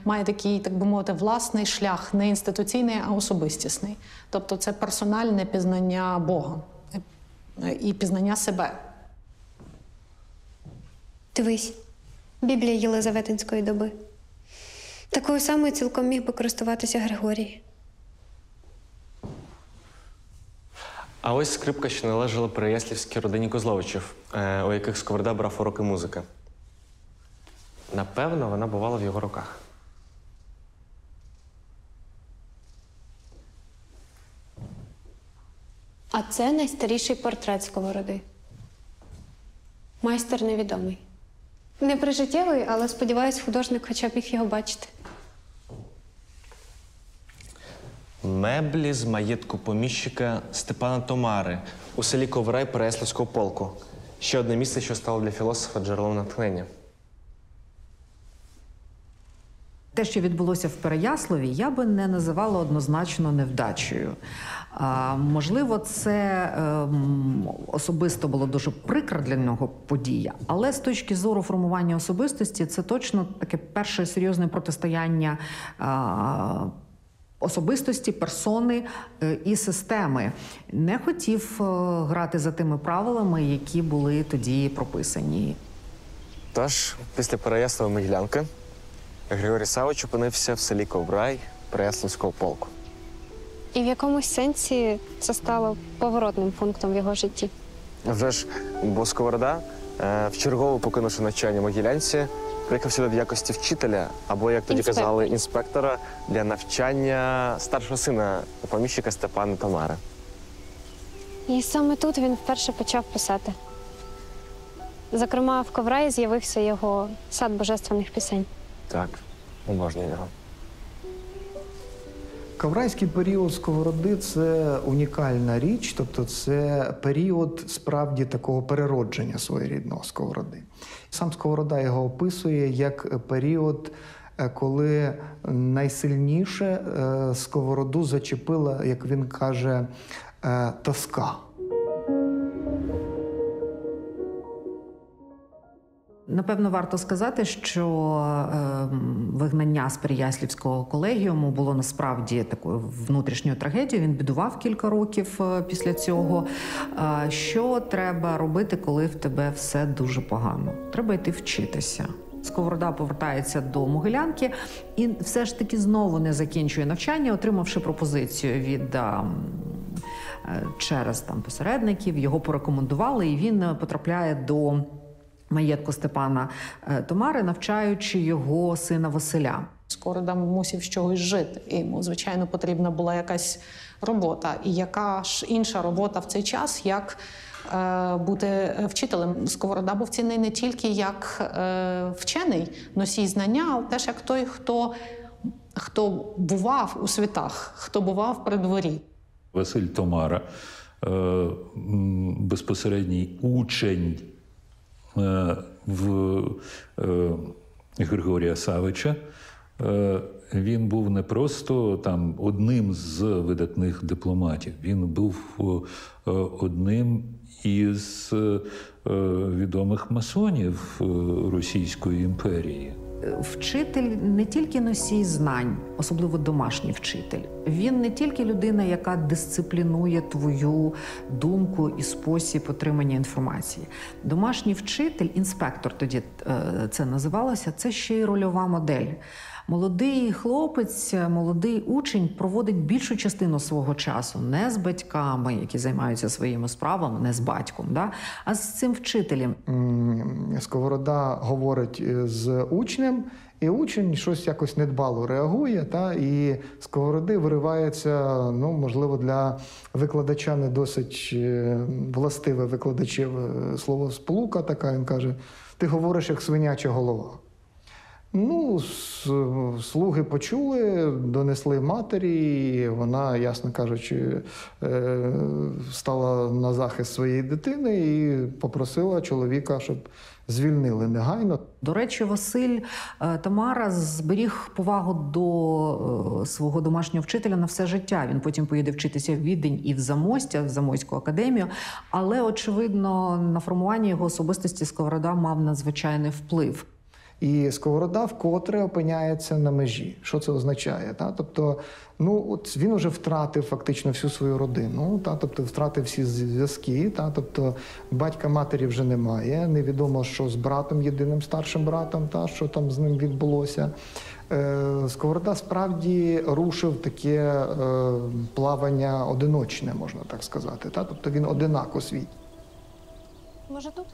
має такий, так би мовити, власний шлях, не інституційний, а особистісний. Тобто це персональне пізнання Бога і пізнання себе. Дивись, Біблія Єлизаветинської доби. Такою самою цілком міг би користуватися Григорій. А ось скрипка, що належала переяслівській родині Козловичів, у яких Сковорода брав уроки музики. Напевно, вона бувала в його руках. А це найстаріший портрет Сковороди. Майстер невідомий. Не прижиттєвий, але, сподіваюсь, художник хоча б міг його бачити. Меблі з маєтку поміщика Степана Томари у селі Коврай Переяславського полку. Ще одне місце, що стало для філософа джерелом натхнення. Те, що відбулося в Переяславі, я би не називала однозначно невдачею. Можливо, це особисто було дуже прикра для нього подія, але з точки зору формування особистості це точно таке перше серйозне протистояння особистості, персони і системи. Не хотів грати за тими правилами, які були тоді прописані. Тож, після Переяслава-Могилянки Григорій Савич опинився в селі Коврай Переяславського полку. І в якомусь сенсі це стало поворотним пунктом в його житті. Вже ж, бо Сковорода, вчергово покинувши навчання в Могилянці, приїхав сюди в якості вчителя, або, як тоді казали, інспектора для навчання старшого сина поміщика Степана Томари. І саме тут він вперше почав писати. Зокрема, в Ковраї з'явився його сад божественних пісень. Так, обожнюю його. Коврайський період Сковороди – це унікальна річ, тобто це період справді такого переродження своєрідного Сковороди. Сам Сковорода його описує як період, коли найсильніше Сковороду зачепила, як він каже, тоска. Напевно, варто сказати, що вигнання з Переяслівського колегіуму було насправді такою внутрішньою трагедією. Він бідував кілька років після цього. Що треба робити, коли в тебе все дуже погано? Треба йти вчитися. Сковорода повертається до Могилянки і все ж таки знову не закінчує навчання, отримавши пропозицію від через посередників. Його порекомендували, і він потрапляє до маєтку Степана Томари, навчаючи його сина Василя. Сковорода мусив з чогось жити. І йому, звичайно, потрібна була якась робота. І яка ж інша робота в цей час, як бути вчителем. Сковорода був цінний не тільки як вчений, носій знання, але теж як той, хто бував у світах, хто бував при дворі. Василь Томара, безпосередній учень в Григорія Савича. Він був не просто одним з видатних дипломатів, він був одним із відомих масонів Російської імперії. Вчитель не тільки носій знань, особливо домашній вчитель. Він не тільки людина, яка дисциплінує твою думку і спосіб отримання інформації. Домашній вчитель, інспектор тоді це називалося, це ще й рольова модель. Молодий хлопець, молодий учень проводить більшу частину свого часу не з батьками, які займаються своїми справами, не з батьком, да? А з цим вчителем. Сковорода говорить з учнем, і учень щось якось недбало реагує, і з Сковороди виривається, можливо, для викладача не досить властиве викладачеве словосполука така. Він каже: ти говориш як свиняча голова. Слуги почули, донесли матері, і вона, ясно кажучи, стала на захист своєї дитини і попросила чоловіка, щоб звільнили негайно. До речі, Василь Тамара зберіг повагу до свого домашнього вчителя на все життя. Він потім поїде вчитися в Відень і в Замостя, в Замойську академію. Але, очевидно, на формування його особистості Сковорода мав надзвичайний вплив. І Сковорода вкотре опиняється на межі. Що це означає? Тобто, він уже втратив фактично всю свою родину, тобто втратив всі зв'язки, тобто батька матері вже немає, невідомо, що з братом, єдиним старшим братом, що там з ним відбулося. Сковорода справді рушив таке плавання одиночне, можна так сказати. Тобто він одинак у світі. Може тут?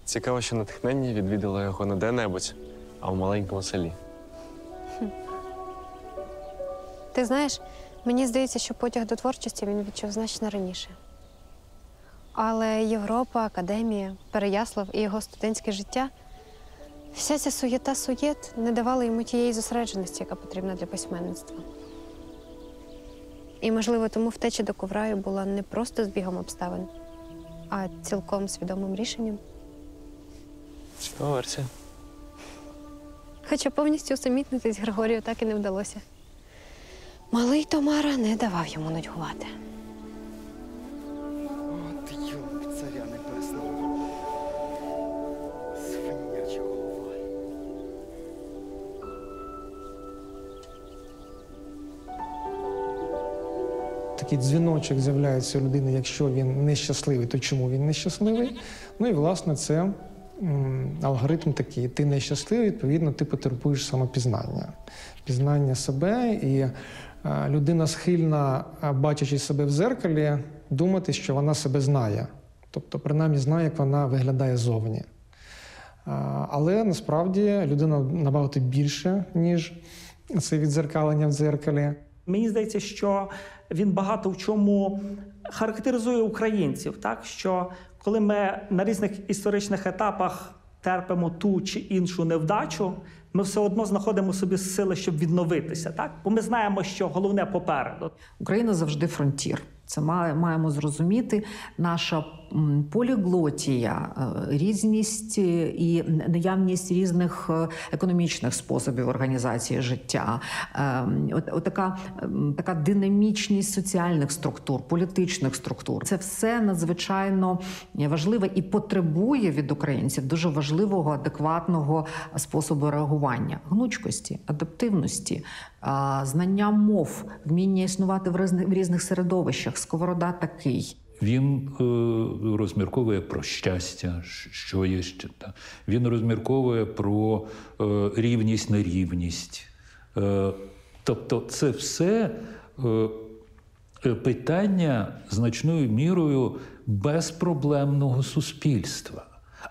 Цікаво, що натхнення відвідало його не де-небудь, а в маленькому селі. Ти знаєш, мені здається, що потяг до творчості він відчув значно раніше. Але Європа, академія, Переяслав і його студентське життя – вся ця суєта-суєт не давала йому тієї зосередженості, яка потрібна для письменництва. І, можливо, тому втеча до Ковраю була не просто збігом обставин, а цілком свідомим рішенням. Цікава версія. Хоча повністю усамітнитись Григорію так і не вдалося. Малий Тамара не давав йому нудьгувати. От йолки царя небесного. Свиняча голова. Такий дзвіночок з'являється у людини, якщо він нещасливий, то чому він нещасливий? І, власне, це алгоритм такий. Ти нещасливий, відповідно, ти потребуєш самопізнання. Пізнання себе, і людина схильна, бачачи себе в дзеркалі, думати, що вона себе знає. Тобто, принаймні, знає, як вона виглядає зовні. Але, насправді, людина набагато більше, ніж це віддзеркалення в дзеркалі. Мені здається, що він багато в чому характеризує українців, так? Що коли ми на різних історичних етапах терпимо ту чи іншу невдачу, ми все одно знаходимо собі сили, щоб відновитися, так? Бо ми знаємо, що головне попереду. Україна завжди фронтір. Це маємо зрозуміти. Наша поліглотія, різність і наявність різних економічних способів організації життя, така динамічність соціальних структур, політичних структур. Це все надзвичайно важливе і потребує від українців дуже важливого, адекватного способу реагування, гнучкості, адаптивності, знання мов, вміння існувати в різних середовищах. Сковорода такий. Він розмірковує про щастя, що є щастя. Він розмірковує про рівність, нерівність. Тобто це все питання значною мірою безпроблемного суспільства.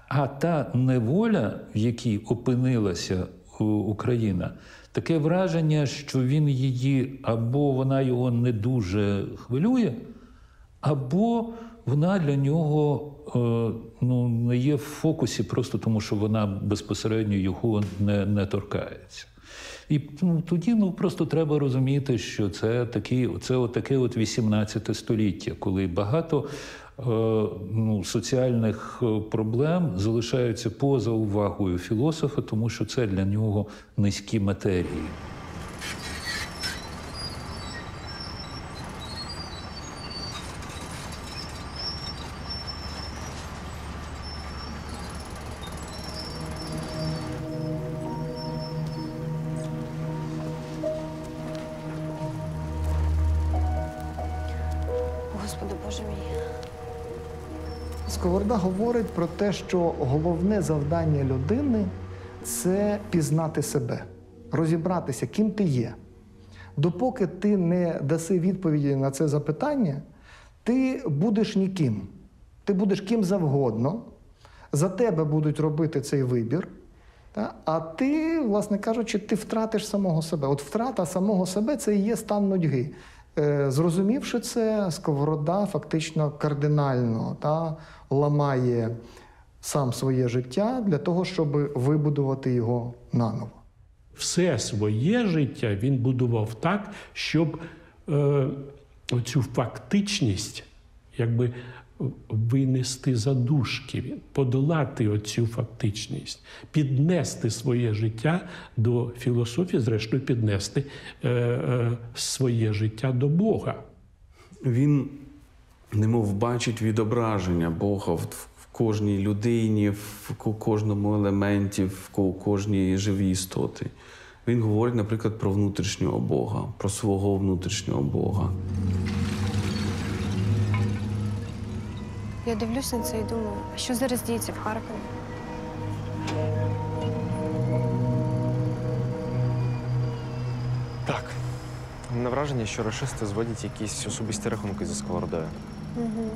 А та неволя, в якій опинилася Україна, таке враження, що він її, або вона його не дуже хвилює, або вона для нього не є в фокусі просто тому, що вона безпосередньо його не торкається. І тоді просто треба розуміти, що це таке 18 століття, коли багато соціальних проблем залишаються поза увагою філософа, тому що це для нього низькі матерії. Господи Боже мій. Сковорода говорить про те, що головне завдання людини – це пізнати себе, розібратися, ким ти є. Допоки ти не даси відповіді на це запитання, ти будеш ніким. Ти будеш ким завгодно, за тебе будуть робити цей вибір, а ти, власне кажучи, ти втратиш самого себе. От втрата самого себе – це і є стан нудьги. Зрозумівши це, Сковорода фактично кардинально ламає сам своє життя для того, щоб вибудувати його наново. Все своє життя він будував так, щоб оцю фактичність якби винести за дужки, подолати оцю фактичність, піднести своє життя до філософії, зрештою піднести своє життя до Бога. Він немов бачить відображення Бога в кожній людині, в кожному елементі, в кожній живій істоті. Він говорить, наприклад, про внутрішнього Бога, про свого внутрішнього Бога. Я дивлюсь на це і думаю, а що зараз діється в Харкові? Так. На враження, що рашисти зводять якісь особисті рахунки зі Сковородою. Угу.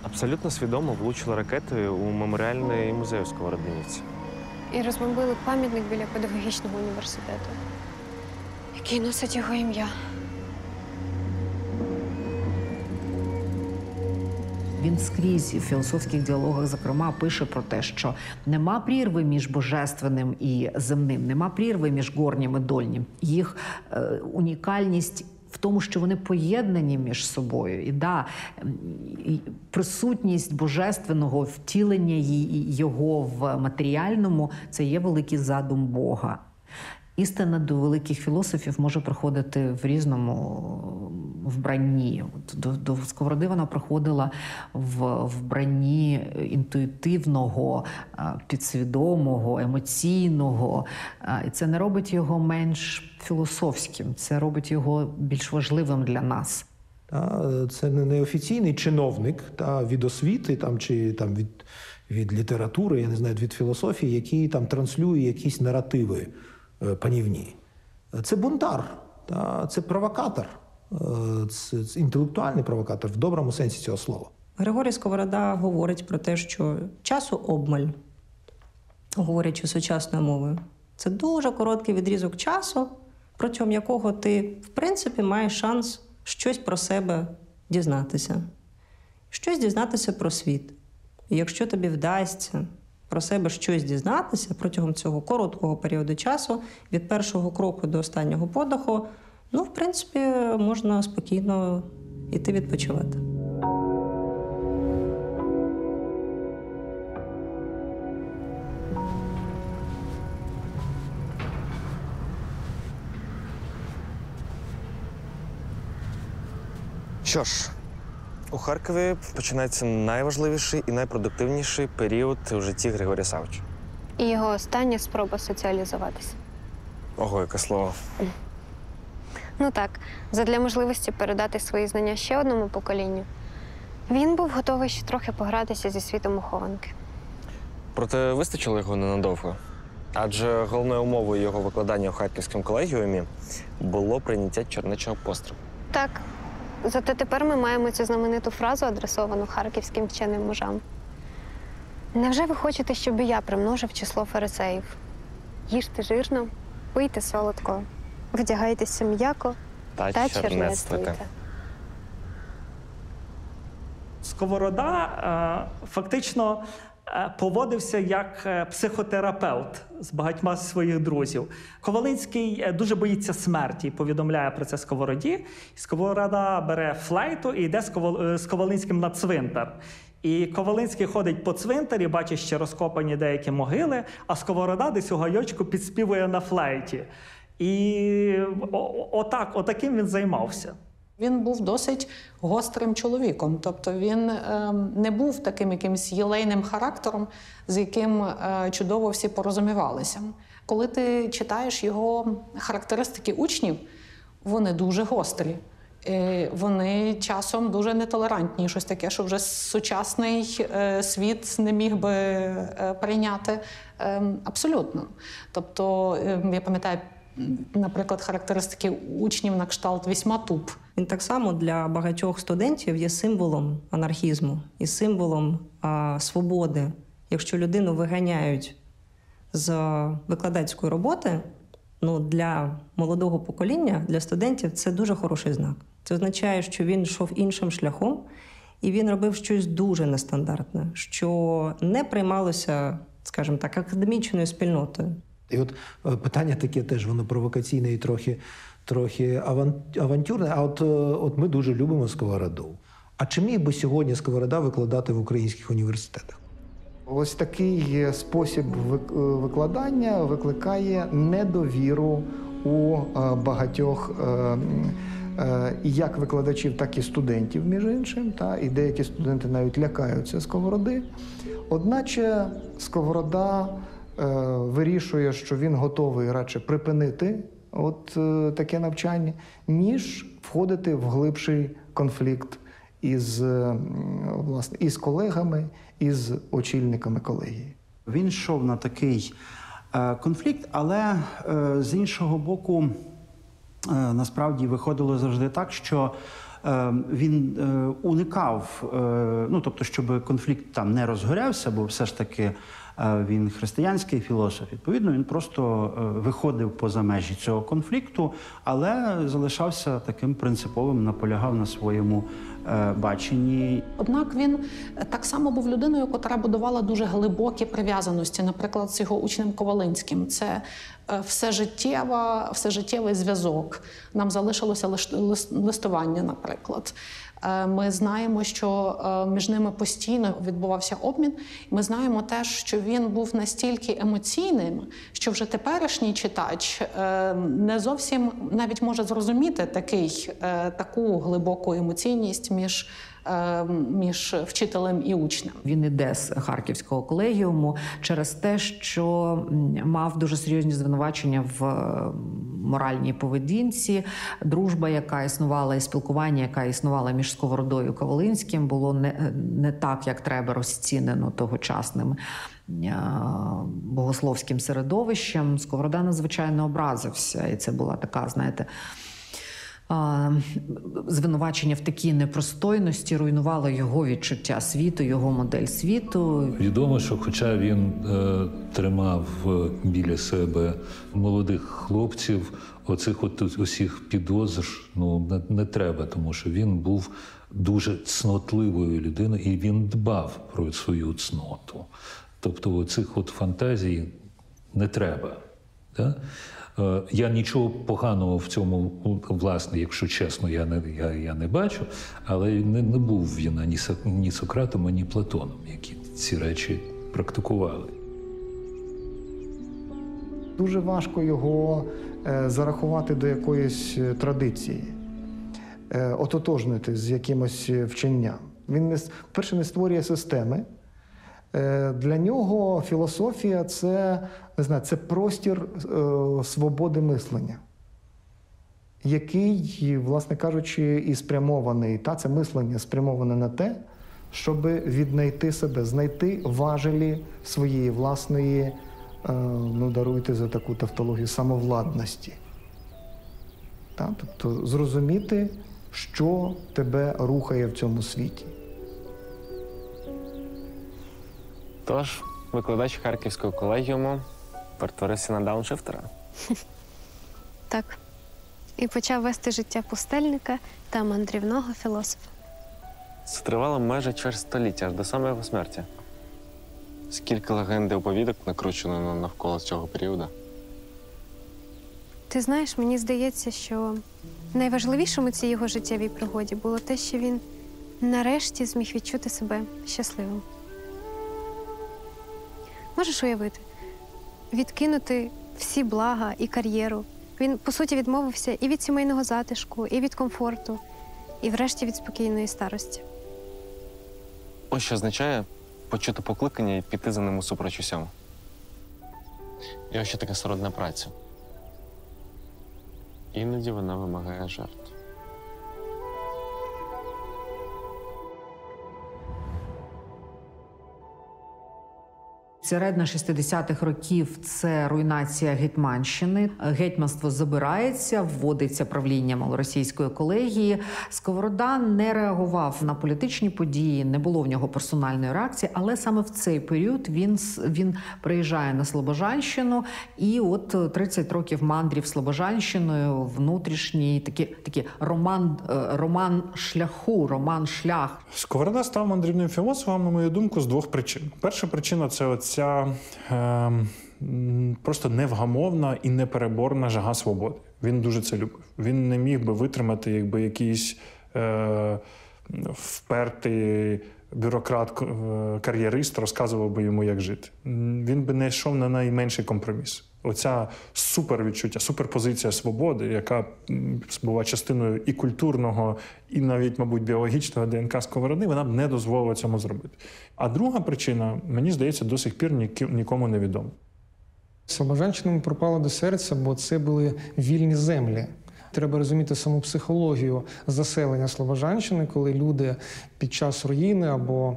Абсолютно свідомо влучили ракетою у меморіальний музей у Сковородинівці. І розбомбили пам'ятник біля педагогічного університету, який носить його ім'я. Він скрізь в філософських діалогах, зокрема, пише про те, що нема прірви між божественним і земним, нема прірви між горнім і дольнім. Їх унікальність в тому, що вони поєднані між собою. І присутність божественного, втілення його в матеріальному – це є великий задум Бога. Істина до великих філософів може приходити в різному вбранні. До Сковороди вона приходила в вбранні інтуїтивного, підсвідомого, емоційного. І це не робить його менш філософським, це робить його більш важливим для нас. Це не неофіційний чиновник від освіти чи від літератури, я не знаю, від філософії, який транслює якісь наративи панівні. Це бунтар, це провокатор, це інтелектуальний провокатор в доброму сенсі цього слова. Григорій Сковорода говорить про те, що часу обмаль, говорячи сучасною мовою. Це дуже короткий відрізок часу, протягом якого ти, в принципі, маєш шанс щось про себе дізнатися. Щось дізнатися про світ. І якщо тобі вдасться про себе щось дізнатися протягом цього короткого періоду часу, від першого кроку до останнього подиху, в принципі, можна спокійно йти відпочивати. Що ж, у Харкові починається найважливіший і найпродуктивніший період у житті Григорія Савича. І його остання спроба соціалізуватися. Ого, яке слово. Ну так, задля можливості передати свої знання ще одному поколінню, він був готовий ще трохи погратися зі світом ухованки. Проте вистачило його ненадовго. Адже головною умовою його викладання у Харківському колегіумі було прийняття чернечого пострілу. Так, зате тепер ми маємо цю знамениту фразу, адресовану харківським вченим мужам. Невже ви хочете, щоб і я примножив число фарисеїв? Їжте жирно, пийте солодко, вдягайтеся м'яко та чернецтвуйте. Сковорода фактично поводився як психотерапевт з багатьма своїх друзів. Ковалинський дуже боїться смерті і повідомляє про це Сковороді. Сковорода бере флейту і йде з Ковалинським на цвинтар. І Ковалинський ходить по цвинтарі, бачить ще розкопані деякі могили, а Сковорода десь у гайочку підспівує на флейті. І отаким він займався. Він був досить гострим чоловіком. Тобто він не був таким якимось єлейним характером, з яким чудово всі порозумівалися. Коли ти читаєш його характеристики учнів, вони дуже гострі. Вони часом дуже нетолерантні, щось таке, що вже сучасний світ не міг би прийняти абсолютно. Тобто, я пам'ятаю, наприклад, характеристики учнів на кшталт «вісьма туп». Він так само для багатьох студентів є символом анархізму і символом свободи. Якщо людину виганяють з викладацької роботи, для молодого покоління, для студентів це дуже хороший знак. Це означає, що він йшов іншим шляхом, і він робив щось дуже нестандартне, що не приймалося, скажімо так, академічною спільнотою. І от питання таке теж, воно провокаційне і трохи авантюрне. А от ми дуже любимо Сковороду. А чи міг би сьогодні Сковорода викладати в українських університетах? Ось такий спосіб викладання викликає недовіру у багатьох як викладачів, так і студентів, між іншим. І деякі студенти навіть лякаються Сковороди. Одначе Сковорода вирішує, що він готовий радше припинити таке навчання, ніж входити в глибший конфлікт із колегами, із очільниками колегії. Він йшов на такий конфлікт, але з іншого боку, насправді виходило завжди так, що він уникав, тобто, щоб конфлікт там не розгорявся, бо все ж таки він християнський філософ. Відповідно, він просто виходив поза межі цього конфлікту, але залишався таким принциповим, наполягав на своєму баченні. Однак він так само був людиною, яка будувала дуже глибокі прив'язаності, наприклад, з його учнем Ковалинським. Це всежиттєвий зв'язок. Нам залишилося листування, наприклад. Ми знаємо, що між ними постійно відбувався обмін. Ми знаємо теж, що він був настільки емоційним, що вже теперішній читач не зовсім навіть може зрозуміти таку глибоку емоційність між вчителем і учнем. Він іде з Харківського колегіуму через те, що мав дуже серйозні звинувачення в моральній поведінці. Дружба, яка існувала, і спілкування, яка існувала між Сковородою і Ковалинським, було не так, як треба, розцінено тогочасним богословським середовищем. Сковорода надзвичайно образився, і це була така, знаєте, звинувачення в такій непростойності руйнувало його відчуття світу, його модель світу. Відомо, що хоча він тримав біля себе молодих хлопців, оцих усіх підозр не треба, тому що він був дуже цнотливою людиною і він дбав про свою цноту. Тобто оцих фантазій не треба. Да? Я нічого поганого в цьому, власне, якщо чесно, я не бачу, але не був він ні Сократом, ні Платоном, які ці речі практикували. Дуже важко його зарахувати до якоїсь традиції, ототожнити з якимось вченням. Він, перше, не створює системи. Для нього філософія – це простір свободи мислення, який, власне кажучи, і спрямований. Це мислення спрямоване на те, щоб віднайти себе, знайти важелі своєї власної, даруйте за таку тавтологію, самовладності. Тобто зрозуміти, що тебе рухає в цьому світі. Тож, викладач Харківського колегіуму перетворився на дауншифтера. Так. І почав вести життя пустельника та мандрівного філософа. Це тривало майже чверть століття, аж до самої його смерті. Скільки легенд і оповідок накручено навколо цього періоду. Ти знаєш, мені здається, що найважливішим у цій його життєвій пригоді було те, що він нарешті зміг відчути себе щасливим. Можеш уявити? Відкинути всі блага і кар'єру. Він, по суті, відмовився і від сімейного затишку, і від комфорту, і врешті від спокійної старості. Ось що означає почути покликання і піти за ним усупереч усьому. І ось що таке сородна праця. Іноді вона вимагає жертв. Середина 60-х років – це руйнація Гетьманщини. Гетьманство забирається, вводиться правління малоросійської колегії. Сковорода не реагував на політичні події, не було в нього персональної реакції, але саме в цей період він приїжджає на Слобожанщину, і от 30 років мандрів Слобожанщиною, внутрішній такий роман шляху, роман-шлях. Сковорода став мандрівним філософом, на мою думку, з двох причин. Перша причина – це ця просто невгамовна і непереборна жага свободи. Він дуже це любив. Він не міг би витримати, якби якийсь впертий бюрократ-кар'єрист розказував би йому, як жити. Він би не йшов на найменший компроміс. Оця супервідчуття, суперпозиція свободи, яка була частиною і культурного, і навіть, мабуть, біологічного ДНК Сковороди, вона б не дозволила цьому зробити. А друга причина, мені здається, до сих пір нікому не відома. Слобожанщина мені пропала до серця, бо це були вільні землі. Треба розуміти саму психологію заселення Слобожанщини, коли люди під час руїни або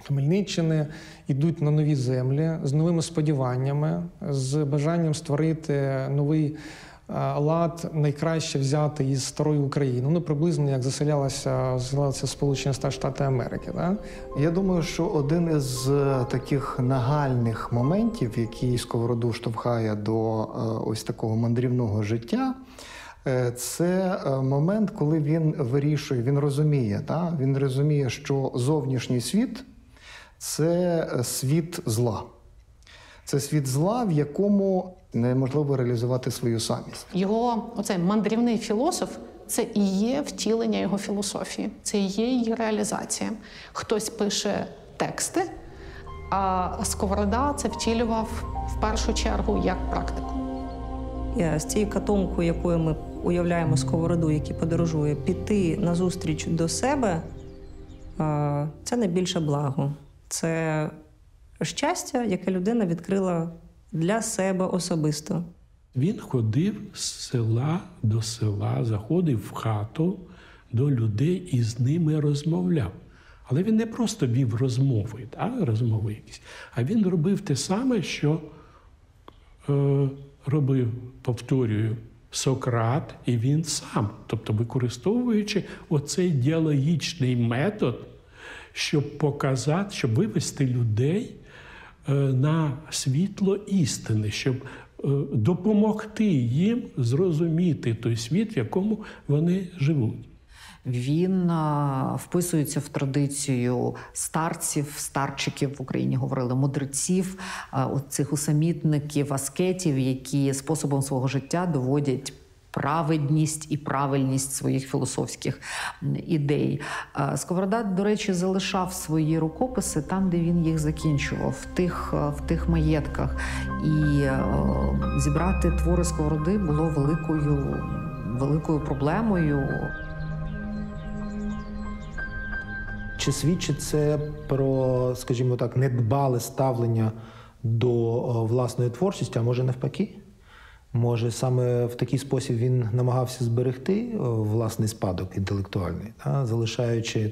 Хмельниччини йдуть на нові землі з новими сподіваннями, з бажанням створити новий лад, найкраще взяти із старої України. Ну, приблизно як заселялися Сполучені Штати Америки. Да? Я думаю, що один із таких нагальних моментів, який Сковороду штовхає до ось такого мандрівного життя, це момент, коли він вирішує, він розуміє, він розуміє, що зовнішній світ – це світ зла. Це світ зла, в якому неможливо реалізувати свою самість. Його оцей мандрівний філософ – це і є втілення його філософії, це і є її реалізація. Хтось пише тексти, а Сковорода це втілював в першу чергу як практику. З цією катомкою, якою ми уявляємо Сковороду, який подорожує, піти назустріч до себе – це найбільше благо. Це щастя, яке людина відкрила для себе особисто. Він ходив з села до села, заходив в хату до людей і з ними розмовляв. Але він не просто вів розмови, якісь, а він робив те саме, що робив, повторюю, Сократ і він сам. Тобто використовуючи оцей діалогічний метод, щоб показати, щоб вивести людей на світло істини, щоб допомогти їм зрозуміти той світ, в якому вони живуть. Він вписується в традицію старців, старчиків, в Україні говорили, мудреців, цих усамітників, аскетів, які способом свого життя доводять праведність і правильність своїх філософських ідей. Сковорода, до речі, залишав свої рукописи там, де він їх закінчував, в тих маєтках. І зібрати твори Сковороди було великою проблемою. Чи свідчить це про, скажімо так, недбале ставлення до власної творчості, а може навпаки? Може, саме в такий спосіб він намагався зберегти власний спадок інтелектуальний, залишаючи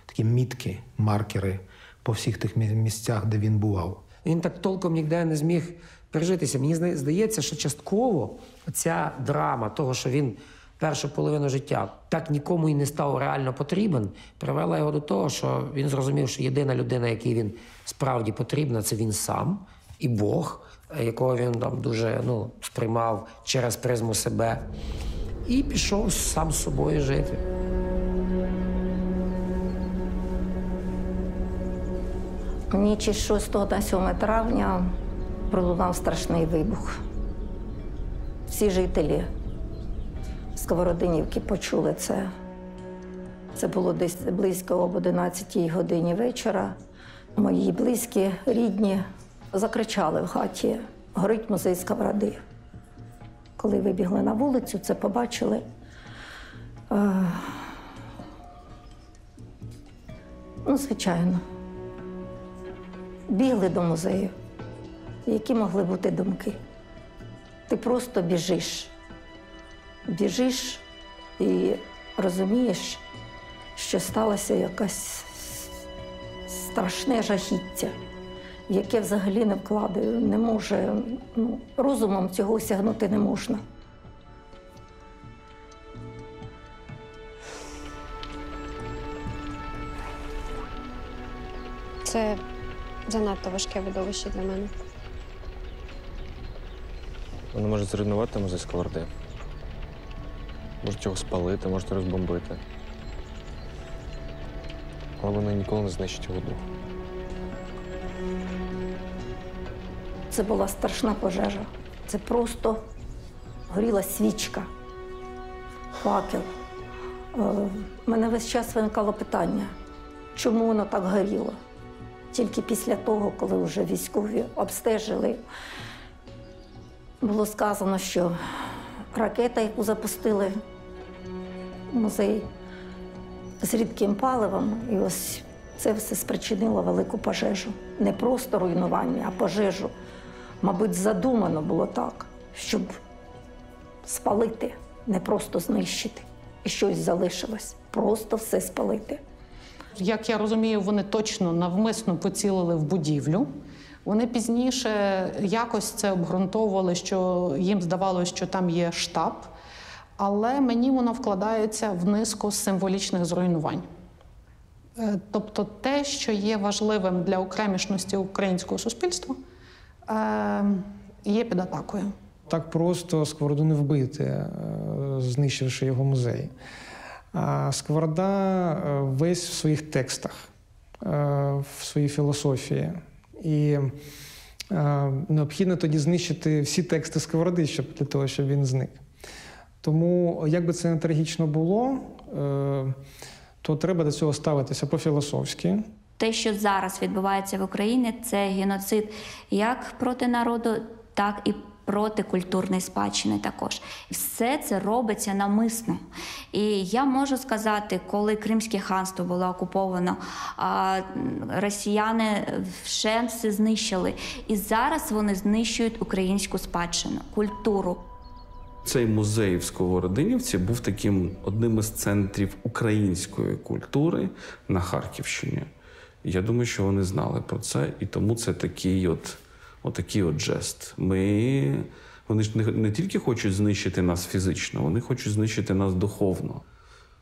такі мітки, маркери по всіх тих місцях, де він бував? Він так толком ніде не зміг пережитися. Мені здається, що частково ця драма того, що він першу половину життя так нікому і не став реально потрібен, привела його до того, що він зрозумів, що єдина людина, якій він справді потрібна, це він сам і Бог, якого він там дуже сприймав через призму себе, і пішов сам з собою жити. У ніч із 6 на 7 травня пролунав страшний вибух. Всі жителі Сковородинівки почули це. Це було десь близько об 11-й годині вечора. Мої близькі, рідні закричали в хаті: «Горить музей Сковороди». Коли вибігли на вулицю, це побачили. Звичайно. Бігли до музею. Які могли бути думки? Ти просто біжиш. Біжиш і розумієш, що сталося якесь страшне жахіття. яке взагалі не вкладаю, не може, розумом цього осягнути не можна. Це занадто важке видовище для мене. Вони можуть зруйнувати музей Сковороди. Можуть його спалити, можуть розбомбити. Але вони ніколи не знищать його дух. Це була страшна пожежа. Це просто горіла свічка, факел. У мене весь час виникало питання, чому воно так горіло. Тільки після того, коли вже військові обстежили, було сказано, що ракета, яку запустили в музей з рідким паливом, і ось це все спричинило велику пожежу. Не просто руйнування, а пожежу. Мабуть, задумано було так, щоб спалити, не просто знищити. І щось залишилось. Просто все спалити. Як я розумію, вони точно навмисно поцілили в будівлю. Вони пізніше якось це обґрунтовували, що їм здавалося, що там є штаб. Але мені воно вкладається в низку символічних зруйнувань. Тобто те, що є важливим для окремішності українського суспільства, є під атакою. Так просто Сковороду не вбити, знищивши його музей. А Сковорода весь в своїх текстах, в своїй філософії. І необхідно тоді знищити всі тексти Сковороди, для того, щоб він зник. Тому, як би це не трагічно було, то треба до цього ставитися по-філософськи. Те, що зараз відбувається в Україні, це геноцид як проти народу, так і проти культурної спадщини також. Все це робиться навмисно. І я можу сказати, коли Кримське ханство було окуповано, росіяни вщент все знищили. І зараз вони знищують українську спадщину, культуру. Цей музей в Сковородинівці був таким одним із центрів української культури на Харківщині. Я думаю, що вони знали про це, і тому це такий от жест. Вони ж не тільки хочуть знищити нас фізично, вони хочуть знищити нас духовно.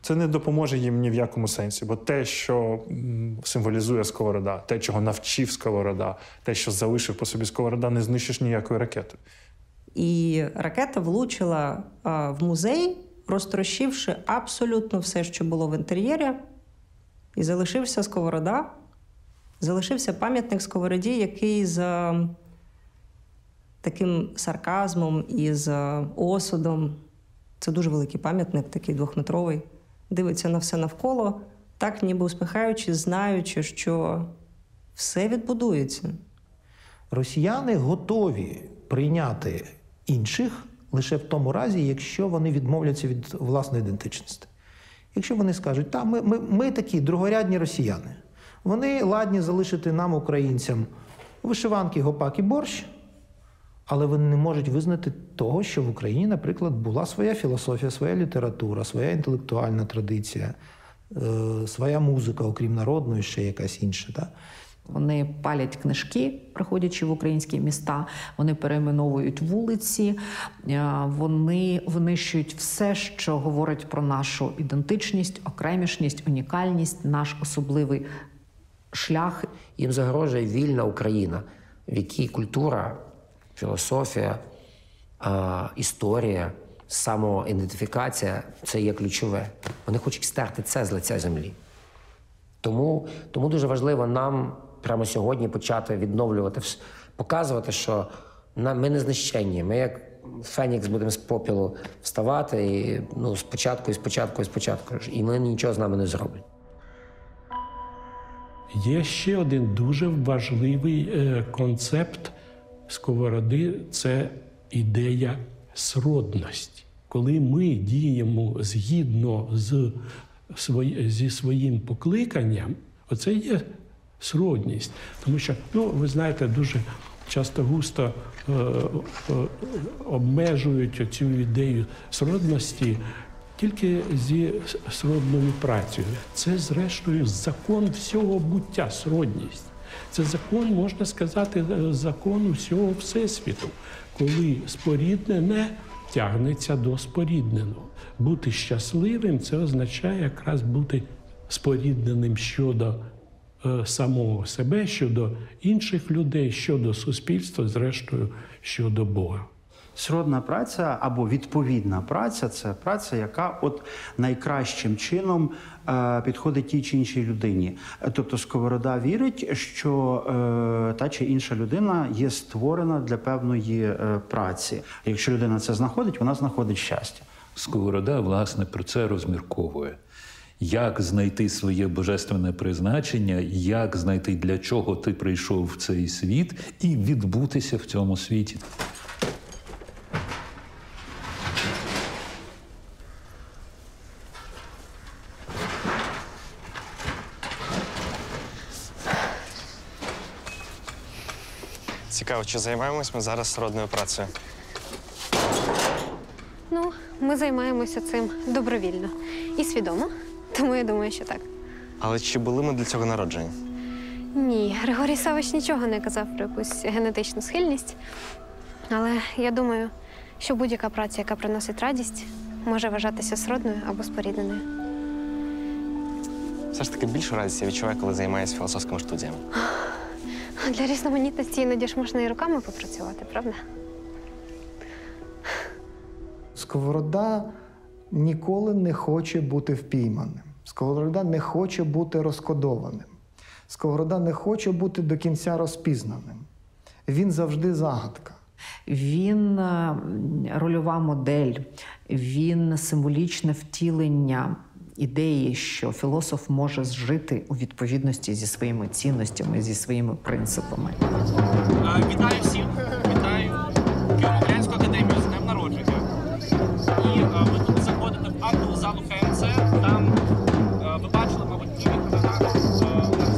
Це не допоможе їм ні в якому сенсі, бо те, що символізує Сковорода, те, чого навчив Сковорода, те, що залишив по собі Сковорода, не знищиш ніякою ракетою. І ракета влучила в музей, розтрощивши абсолютно все, що було в інтер'єрі. І залишився Сковорода, залишився пам'ятник Сковороді, який з таким сарказмом і з осудом, це дуже великий пам'ятник, такий 2-метровий, дивиться на все навколо, так ніби усміхаючись, знаючи, що все відбудується. Росіяни готові прийняти інших лише в тому разі, якщо вони відмовляться від власної ідентичності. Якщо вони скажуть, так, ми такі другорядні росіяни, вони ладні залишити нам, українцям, вишиванки, гопак і борщ, але вони не можуть визнати того, що в Україні, наприклад, була своя філософія, своя література, своя інтелектуальна традиція, своя музика, окрім народної, ще якась інша. Так? Вони палять книжки, приходячи в українські міста, вони перейменовують вулиці, вони винищують все, що говорить про нашу ідентичність, окремішність, унікальність, наш особливий шлях. Їм загрожує вільна Україна, в якій культура, філософія, історія, самоідентифікація – це є ключове. Вони хочуть стерти це з лиця землі. Тому дуже важливо нам прямо сьогодні почати відновлювати, показувати, що ми не знищенні. Ми як Фенікс будемо з попілу вставати і спочатку. І вони нічого з нами не зроблять. Є ще один дуже важливий концепт Сковороди – це ідея сродності. Коли ми діємо згідно зі своїм покликанням, оце є сродність. Тому що, ви знаєте, дуже часто густо обмежують цю ідею сродності тільки зі сродною працею. Це, зрештою, закон всього буття – сродність. Це закон, можна сказати, закон усього Всесвіту, коли споріднене тягнеться до спорідненого. Бути щасливим – це означає якраз бути спорідненим щодо самого себе, щодо інших людей, щодо суспільства, зрештою, щодо Бога. Сродна праця або відповідна праця – це праця, яка от найкращим чином підходить тій чи іншій людині. Тобто Сковорода вірить, що та чи інша людина є створена для певної праці. Якщо людина це знаходить, вона знаходить щастя. Сковорода, власне, про це розмірковує. Як знайти своє божественне призначення, як знайти, для чого ти прийшов в цей світ і відбутися в цьому світі. Цікаво, чи займаємось ми зараз сродною працею? Ну, ми займаємося цим добровільно і свідомо, тому я думаю, що так. Але чи були ми для цього народжені? Ні, Григорій Савич нічого не казав про якусь генетичну схильність. Але я думаю, що будь-яка праця, яка приносить радість, може вважатися сродною або спорідненою. Все ж таки більшу радість я відчуваю, коли займаюся філософськими студіями. Для різноманітності іноді ж можна і руками попрацювати, правда? Сковорода ніколи не хоче бути впійманим. Сковорода не хоче бути розкодованим. Сковорода не хоче бути до кінця розпізнаним. Він завжди загадка. Він рольова модель, він символічне втілення ідеї, що філософ може жити у відповідності зі своїми цінностями, зі своїми принципами. Вітаю всіх! Вітаю Києво-Могилянську академію з днем народження. І ви тут заходите в актову залу ХМЦ, там ви бачили, мабуть,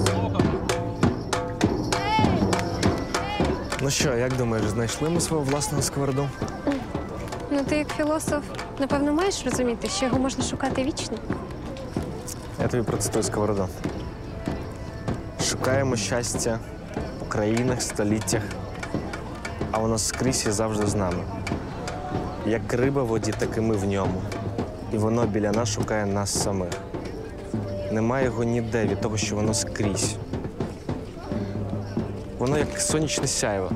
слоган. Ну що, як думаєш, знайшли ми свого власного сковороду? Ну, ти як філософ, напевно, маєш розуміти, що його можна шукати вічно? Я тобі процитую Сковороду. Шукаємо щастя у країнах, століттях, а воно скрізь і завжди з нами. Як риба в воді, так і ми в ньому. І воно біля нас шукає нас самих. Немає його ніде від того, що воно скрізь. Воно як сонячне сяйво.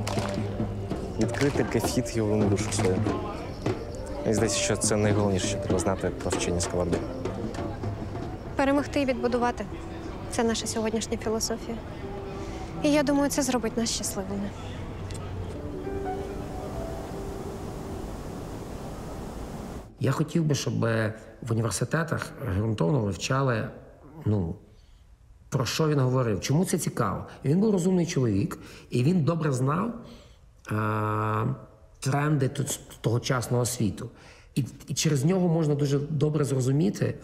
Відкрити кефіт його в душу свою. Мені здається, що це найголовніше, що треба знати про вчення Сковороди. Перемогти і відбудувати – це наша сьогоднішня філософія. І я думаю, це зробить нас щасливими. Я хотів би, щоб в університетах ґрунтовно вивчали, про що він говорив, чому це цікаво. Він був розумний чоловік, і він добре знав тренди тогочасного світу. І через нього можна дуже добре зрозуміти,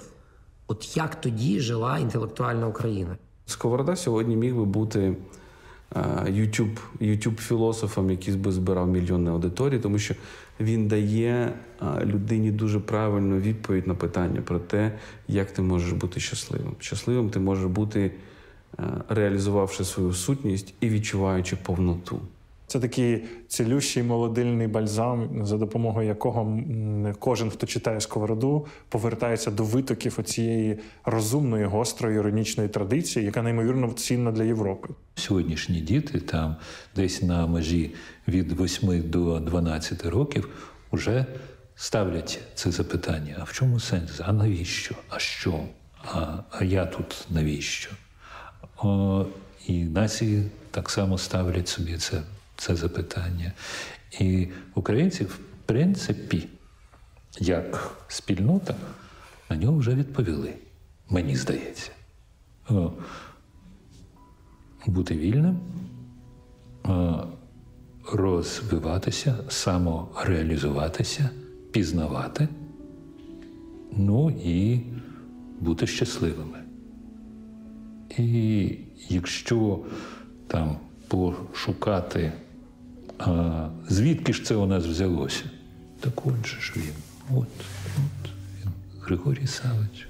от як тоді жила інтелектуальна Україна. Сковорода сьогодні міг би бути YouTube-філософом, який би збирав мільйонні аудиторії, тому що він дає людині дуже правильну відповідь на питання про те, як ти можеш бути щасливим. Щасливим ти можеш бути, реалізувавши свою сутність і відчуваючи повноту. Це такий цілющий молодильний бальзам, за допомогою якого кожен, хто читає Сковороду, повертається до витоків оцієї розумної, гострої, іронічної традиції, яка неймовірно цінна для Європи. Сьогоднішні діти там десь на межі від 8 до 12 років вже ставлять це запитання. А в чому сенс? А навіщо? А що? А я тут навіщо? І нації так само ставлять собі це запитання. І українці, в принципі, як спільнота, на нього вже відповіли, мені здається. Бути вільним, розвиватися, самореалізуватися, пізнавати, і бути щасливими. І якщо там пошукати, звідки ж це у нас взялося, так отже ж він, от він, Григорій Савич.